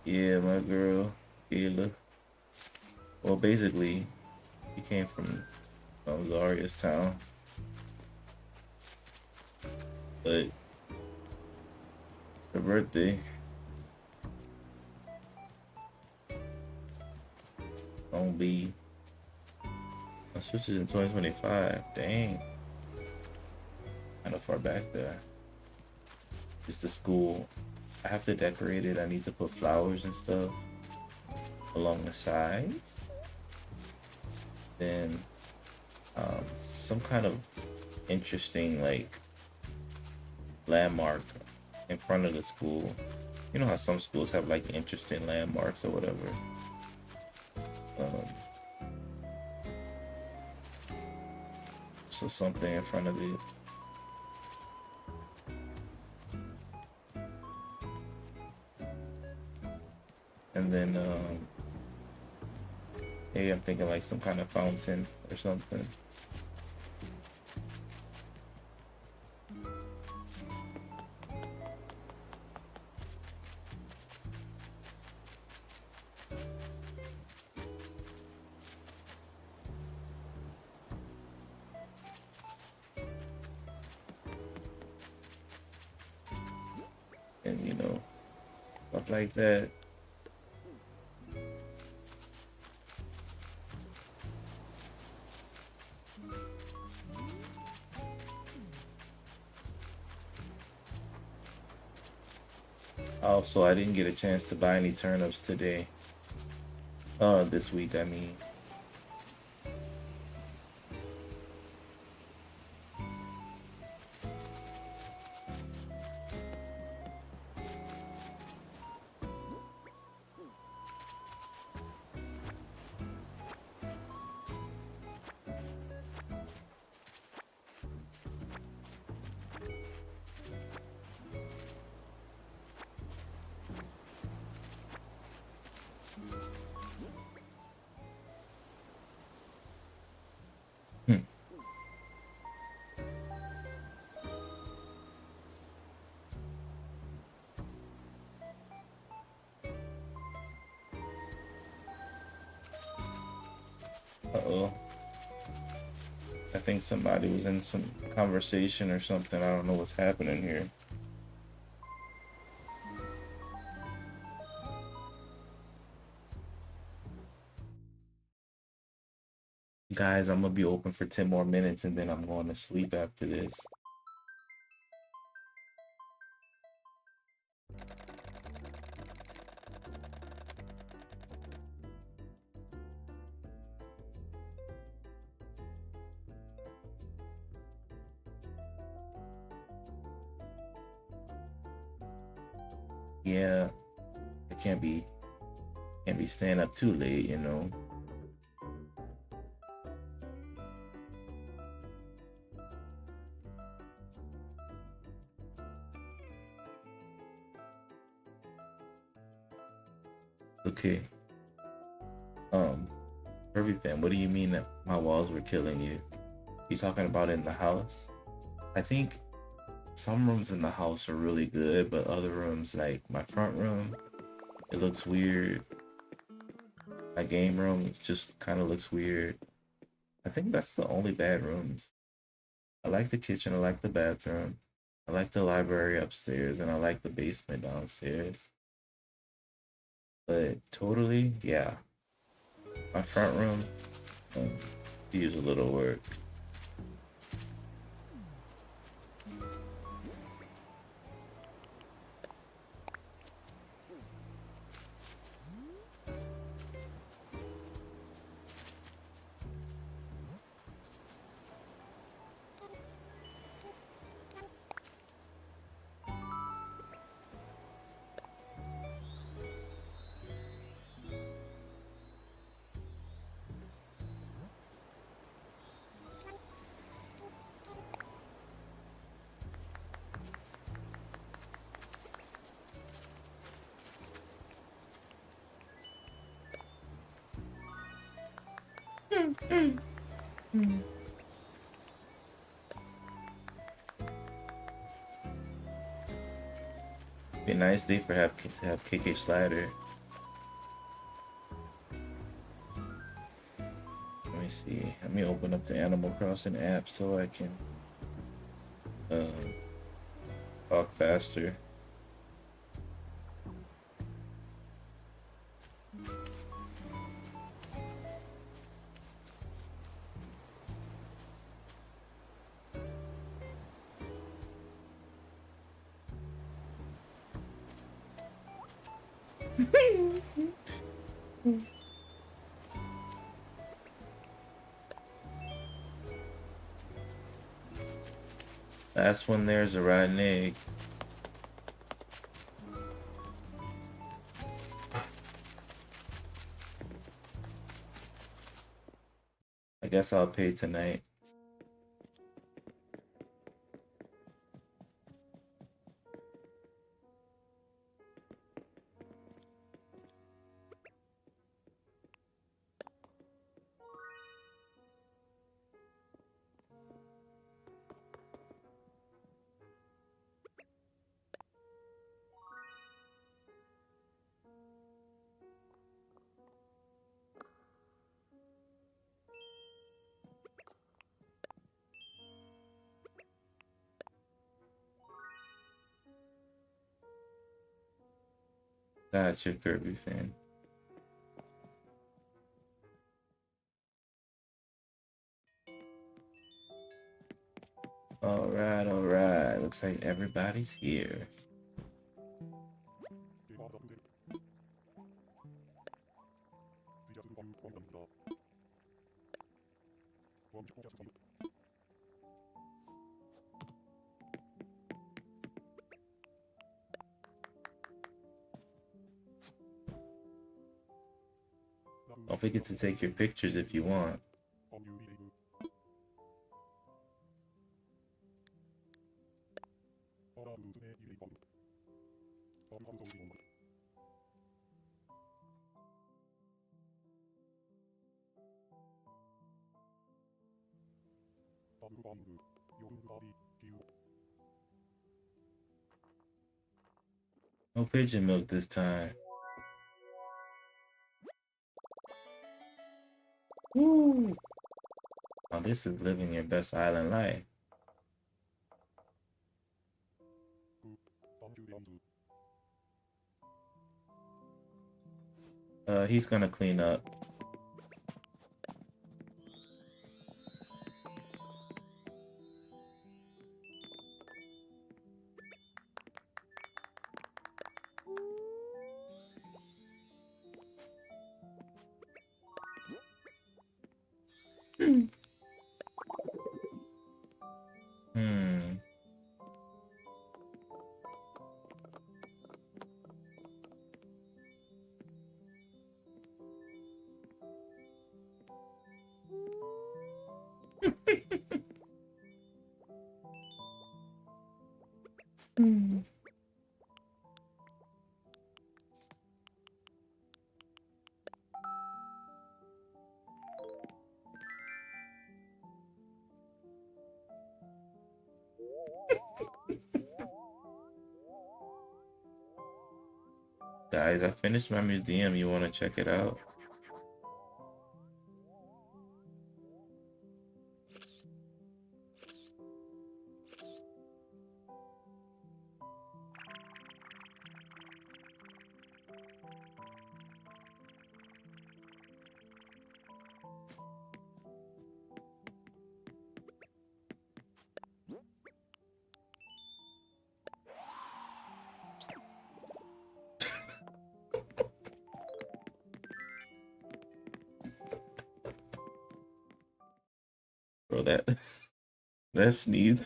Yeah, my girl, Gayla. Well, basically, she came from Zaria's town. But her birthday gonna be, my switch is in 2025. Dang. Kind of far back there. It's the school. I have to decorate it. I need to put flowers and stuff along the sides. Then some kind of interesting like landmark in front of the school. You know how some schools have like interesting landmarks or whatever. So something in front of it. And then maybe I'm thinking like some kind of fountain or something. And you know, stuff like that. Also, I didn't get a chance to buy any turnips today. This week, I mean. Uh-oh. I think somebody was in some conversation or something. I don't know what's happening here. Guys, I'm gonna be open for 10 more minutes and then I'm going to sleep after this. Yeah, I can't be staying up too late, you know. Okay. Kirby fan, what do you mean that my walls were killing you? You talking about in the house? I think some rooms in the house are really good, but other rooms, like my front room, it looks weird. My game room, it just kind of looks weird. I think that's the only bad rooms. I like the kitchen, I like the bathroom, I like the library upstairs, and I like the basement downstairs. But totally, yeah, my front room um, use a little work. Be a nice day for to have KK Slider. Let me see. Let me open up the Animal Crossing app so I can talk faster. Last one there's a rotten egg. I guess I'll pay tonight. Gotcha, Kirby fan. Alright, alright. Looks like everybody's here. Don't forget to take your pictures if you want. No pigeon milk this time. Woo! Now this is living your best island life. He's gonna clean up. Hmm. Hmm. Guys, I finished my museum. You want to check it out? Bro, that sneeze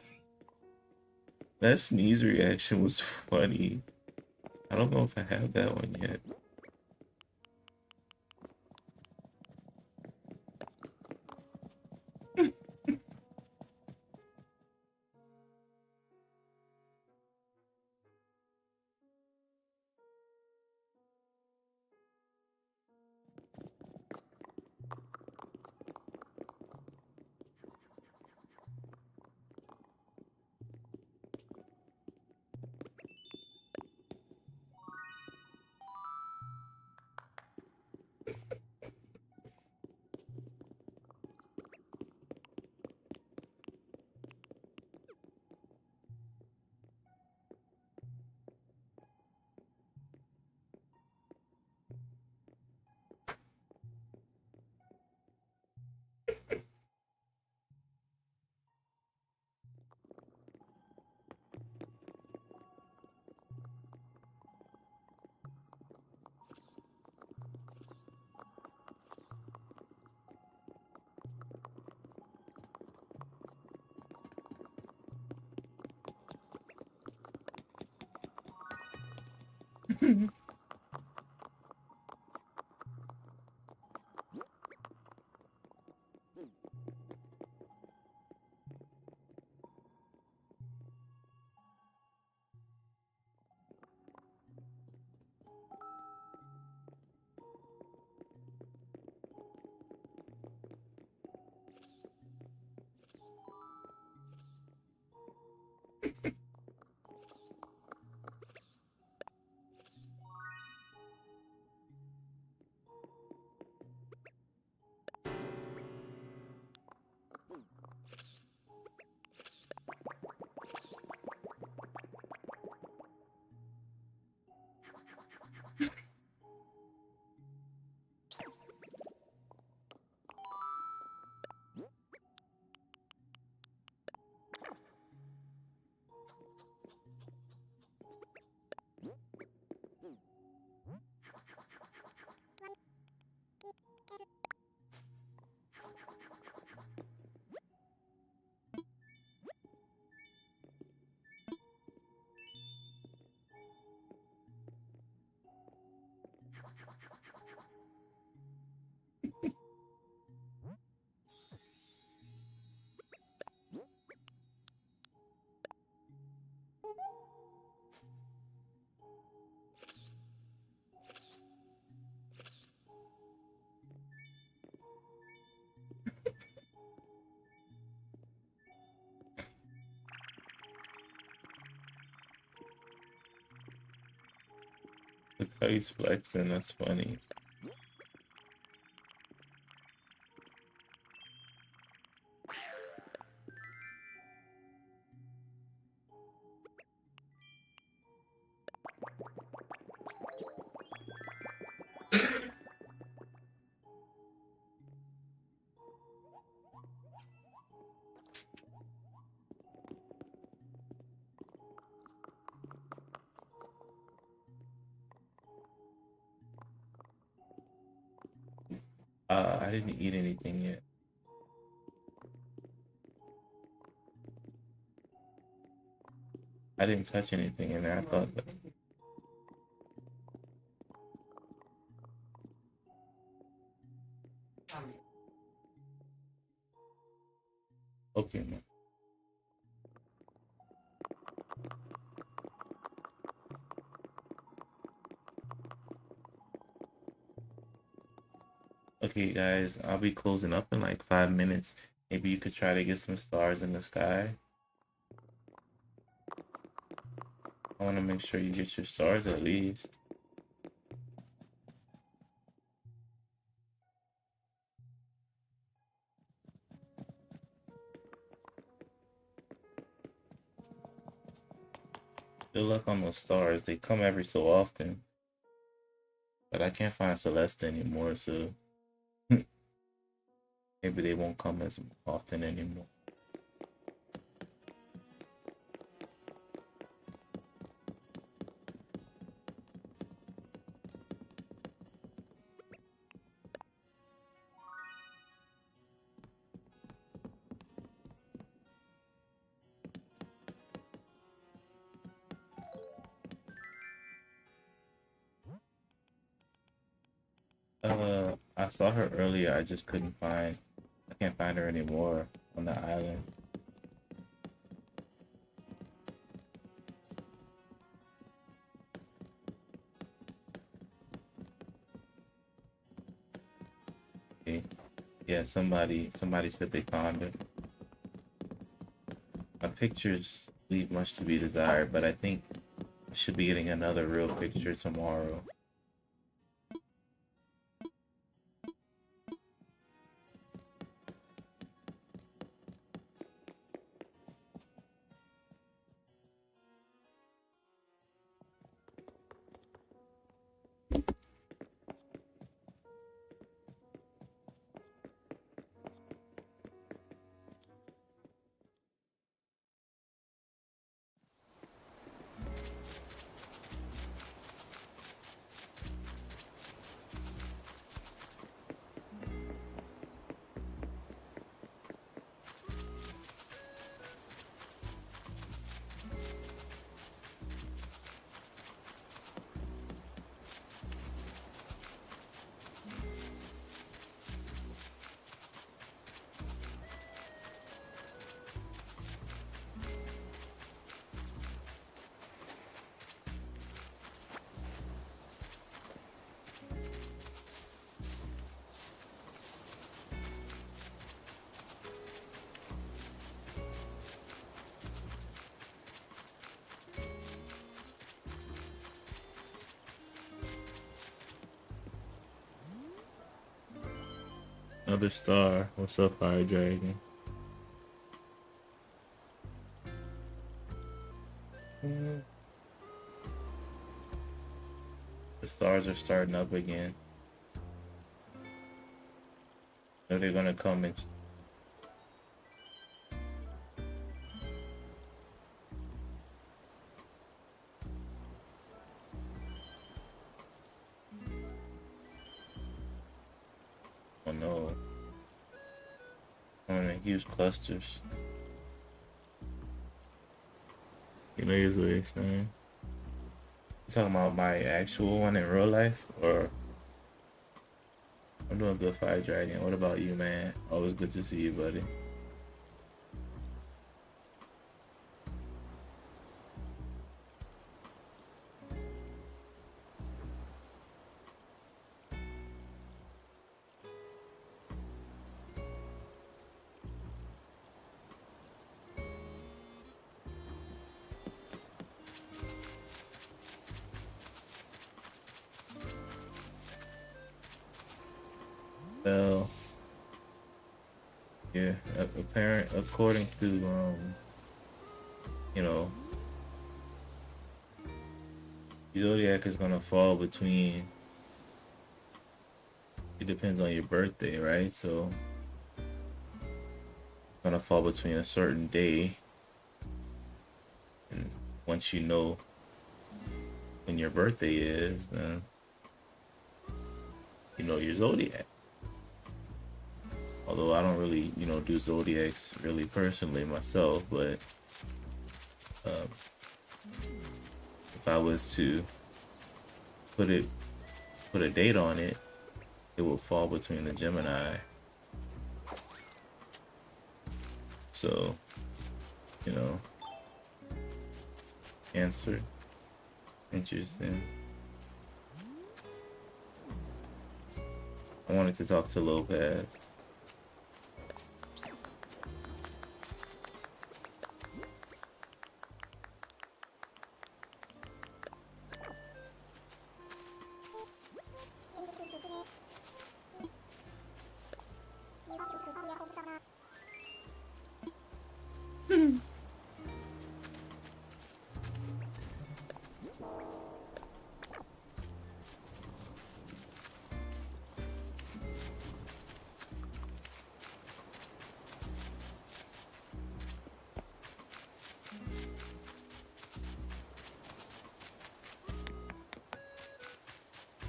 that sneeze reaction was funny. I don't know if I have that one yet. Look how he's flexing. That's funny. I didn't eat anything yet. I didn't touch anything in there. I thought that. Okay, man. Okay, guys, I'll be closing up in like 5 minutes. Maybe you could try to get some stars in the sky. I want to make sure you get your stars at least. Good luck on those stars. They come every so often. But I can't find Celeste anymore, so maybe they won't come as often anymore. I saw her earlier. I just couldn't find. I can't find her anymore on the island. Okay. Yeah, somebody said they found her. My pictures leave much to be desired, but I think I should be getting another real picture tomorrow. Another star. What's up, Fire Dragon? The stars are starting up again. Are they gonna come and? Oh no! I'm in huge clusters. You know what you're saying? You talking about my actual one in real life, or I'm doing good, Fire Dragon. What about you, man? Always good to see you, buddy. Well, yeah. Apparent, according to you know, zodiac is gonna fall between. It depends on your birthday, right? So, it's gonna fall between a certain day, and once you know when your birthday is, then you know your zodiac. Although I don't really, do zodiacs really personally myself, but um, if I was to put it put a date on it, it would fall between the Gemini. So, you know, Cancer. Interesting. I wanted to talk to Lopez.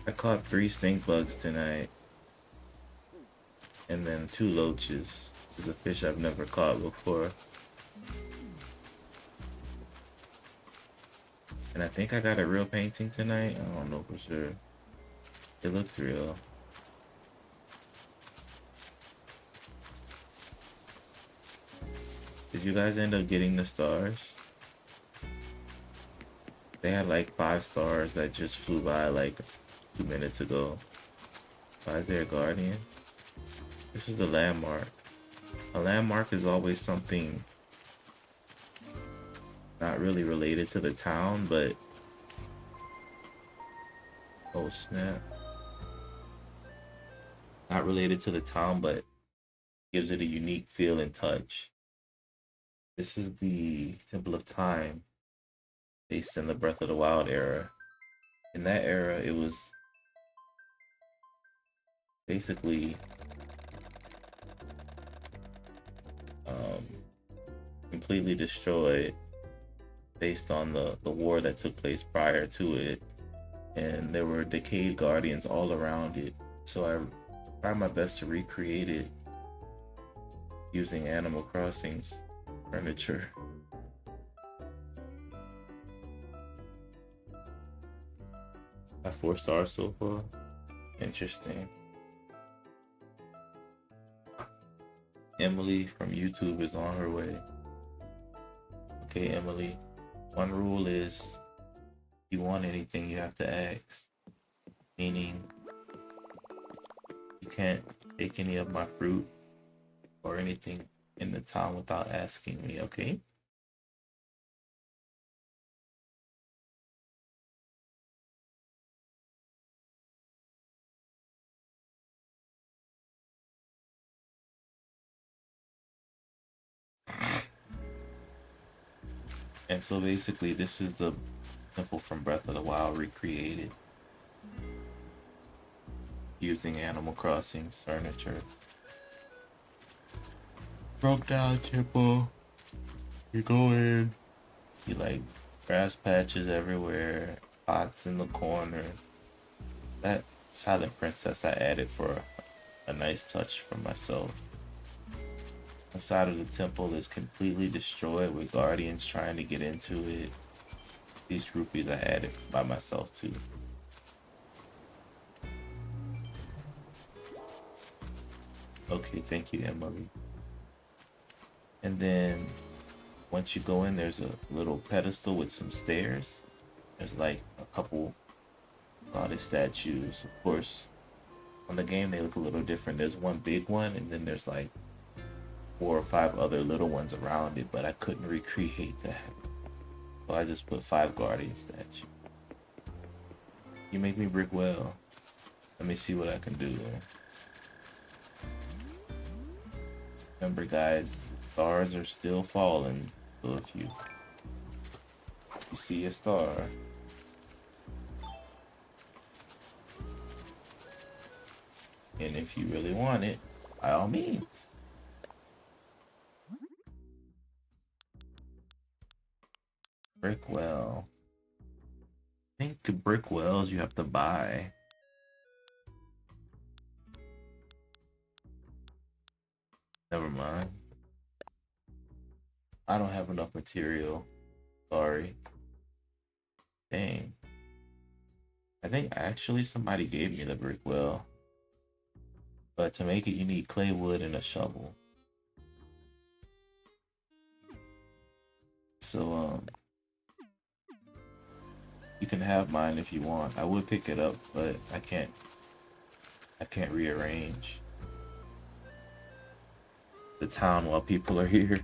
I caught 3 stink bugs tonight, and then 2 loaches. It's a fish I've never caught before. And I think I got a real painting tonight. I don't know for sure. It looked real. Did you guys end up getting the stars? They had like 5 stars that just flew by like 2 minutes ago. Why is there a guardian? This is the landmark. A landmark is always something not really related to the town, but oh snap. Not related to the town, but gives it a unique feel and touch. This is the Temple of Time, based in the Breath of the Wild era. In that era, it was basically completely destroyed based on the war that took place prior to it, and there were decayed guardians all around it. So I tried my best to recreate it using Animal Crossing's furniture. Got 4 stars so far. Interesting. Emily from YouTube is on her way. Okay, Emily. One rule is, if you want anything, you have to ask. Meaning, you can't take any of my fruit or anything in the town without asking me, okay? And so basically, this is the temple from Breath of the Wild recreated using Animal Crossing's furniture. Broke down temple. You go in. You like grass patches everywhere, pots in the corner. That Silent Princess I added for a nice touch for myself. The side of the temple is completely destroyed with guardians trying to get into it. These rupees I added by myself too. Okay, thank you, Emily. And then once you go in, there's a little pedestal with some stairs. There's like a couple goddess statues. Of course, on the game they look a little different. There's one big one, and then there's like 4 or 5 other little ones around it, but I couldn't recreate that. So I just put 5 guardian statues. You make me brick well. Let me see what I can do. Remember guys, stars are still falling. So if you see a star, and if you really want it, by all means. Brick well. I think to brick wells you have to buy. Never mind. I don't have enough material. Sorry. Dang. I think actually somebody gave me the brick well. But to make it, you need clay wood and a shovel. So, you can have mine if you want. I would pick it up, but I can't rearrange the town while people are here.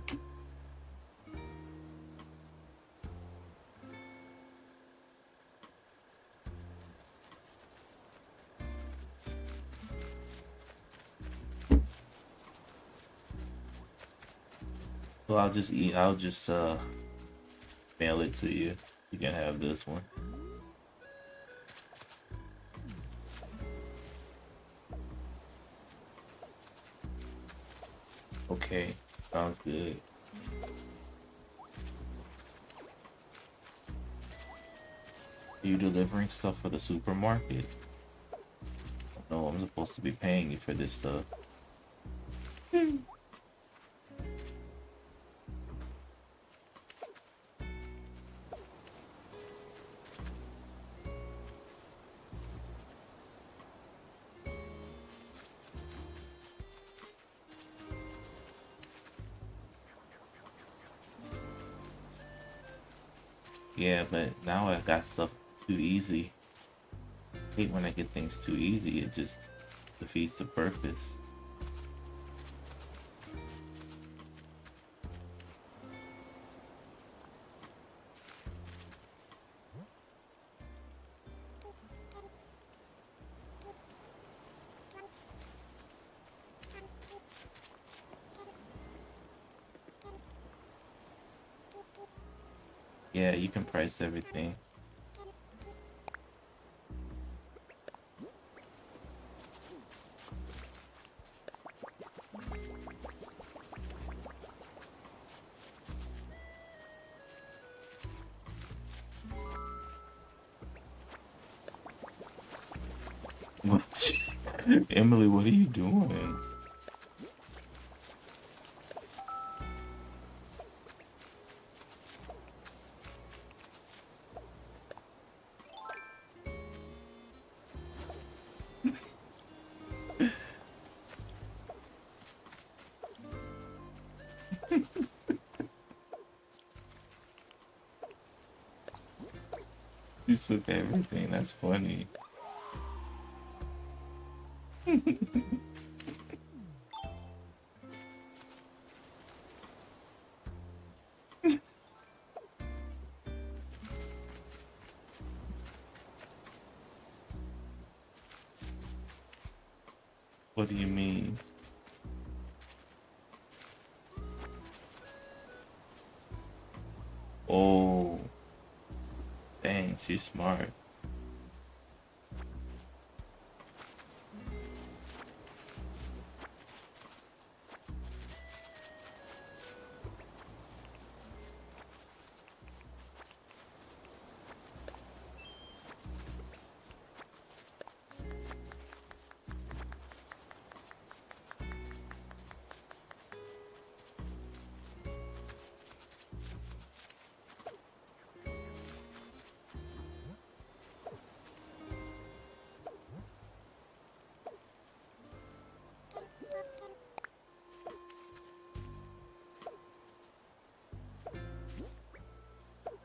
So I'll just mail it to you. You can have this one. Okay, sounds good. Are you delivering stuff for the supermarket? No, I'm supposed to be paying you for this stuff. Yeah, but now I got stuff too easy. I hate when I get things too easy, it just defeats the purpose. Yeah, you can price everything. Emily, what are you doing? You took everything. That's funny. What do you mean? Oh, dang, she's smart.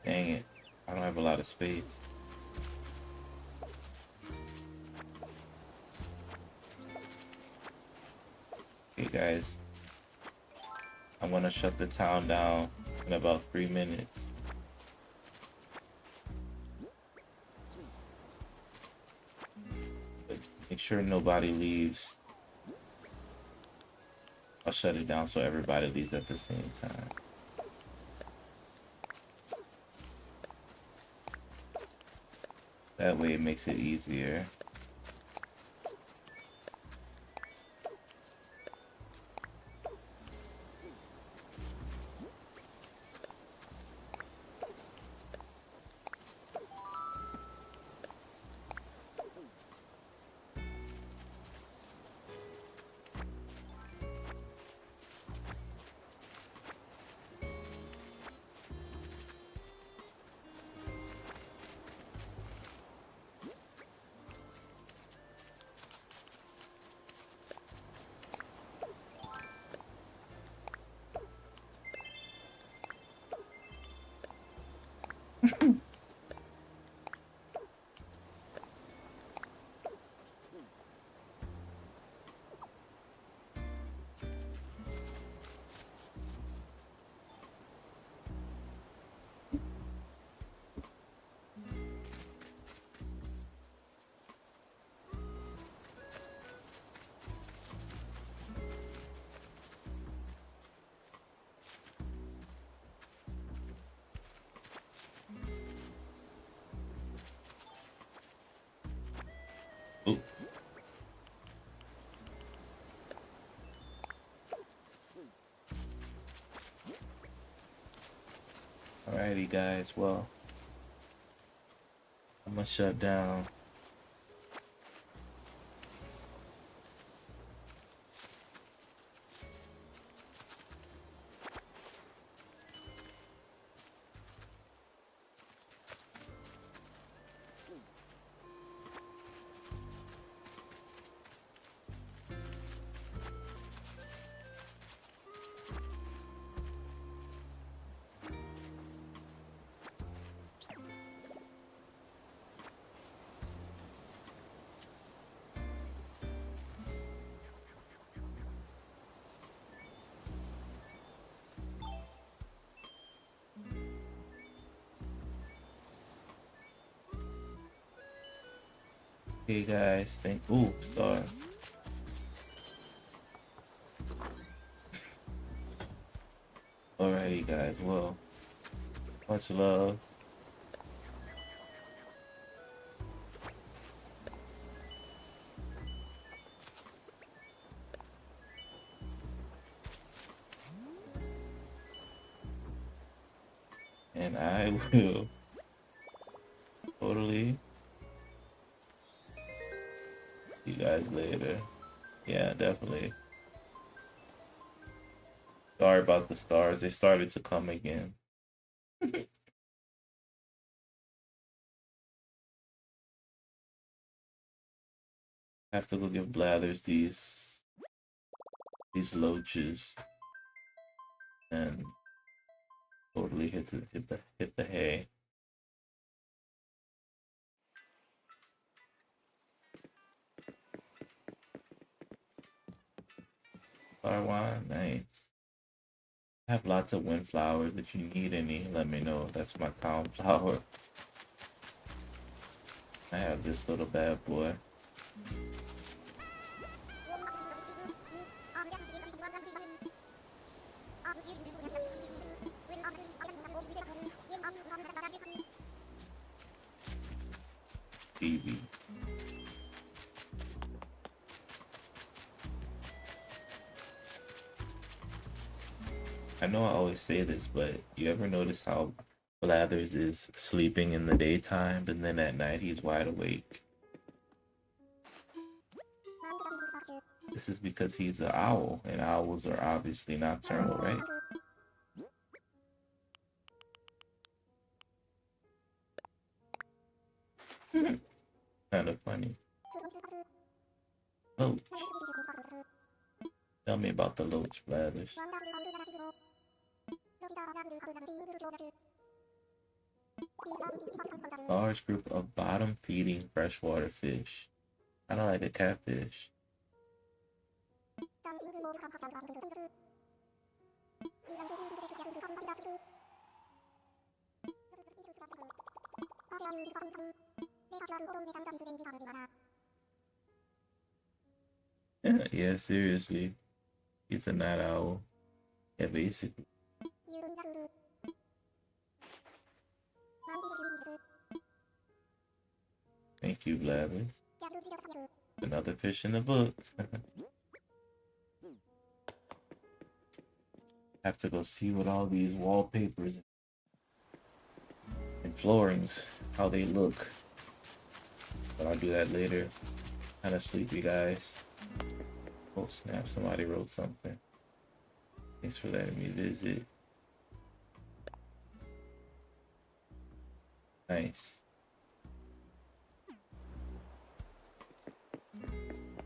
Dang it. I don't have a lot of space. Okay, guys. I'm gonna shut the town down in about 3 minutes. But make sure nobody leaves. I'll shut it down so everybody leaves at the same time. That way it makes it easier. Ooh. Alrighty, guys. Well, I'm gonna shut down. Okay, guys. Ooh, star. Alrighty, guys. Well, much love. And I will totally see you guys later. Yeah, definitely. Sorry about the stars. They started to come again. I have to go give Blathers these loaches and totally hit the hay. Farwan, nice. I have lots of wind flowers. If you need any, let me know. That's my calm flower. I have this little bad boy. Phoebe. I know I always say this, but you ever notice how Blathers is sleeping in the daytime, and then at night he's wide awake? This is because he's an owl, and owls are obviously nocturnal, right? Kind of funny. Loach. Tell me about the Loach, Blathers. Large group of bottom-feeding freshwater fish. Kind of like a catfish. Yeah, seriously. He's a night owl. Yeah, basically. Thank you, Blathers. Another fish in the books. Have to go see what all these wallpapers and floorings, how they look. But I'll do that later. Kind of sleepy, guys. Oh snap, somebody wrote something. Thanks for letting me visit. Nice.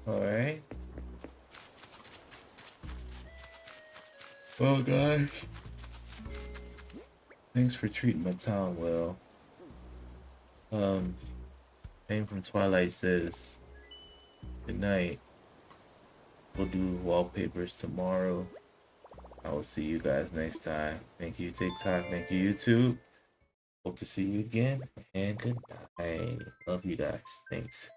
Alright. Well, guys. Thanks for treating my town well. Pain from Twilight says, good night. We'll do wallpapers tomorrow. I will see you guys next time. Thank you, TikTok. Thank you, YouTube. Hope to see you again. And good night. Love you guys. Thanks.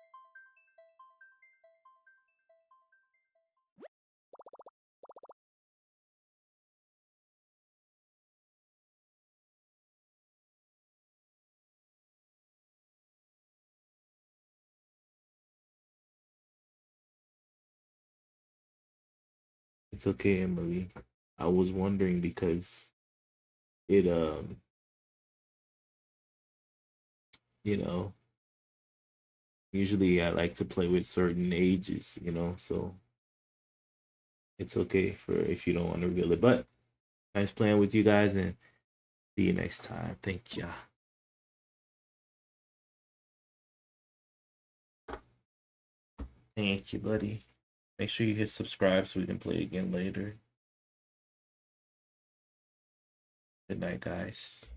It's okay, Emily. I was wondering because it you know, usually I like to play with certain ages, so it's okay for if you don't want to reveal it. But nice playing with you guys and see you next time. Thank ya. Thank you, buddy. Make sure you hit subscribe so we can play again later. Good night, guys.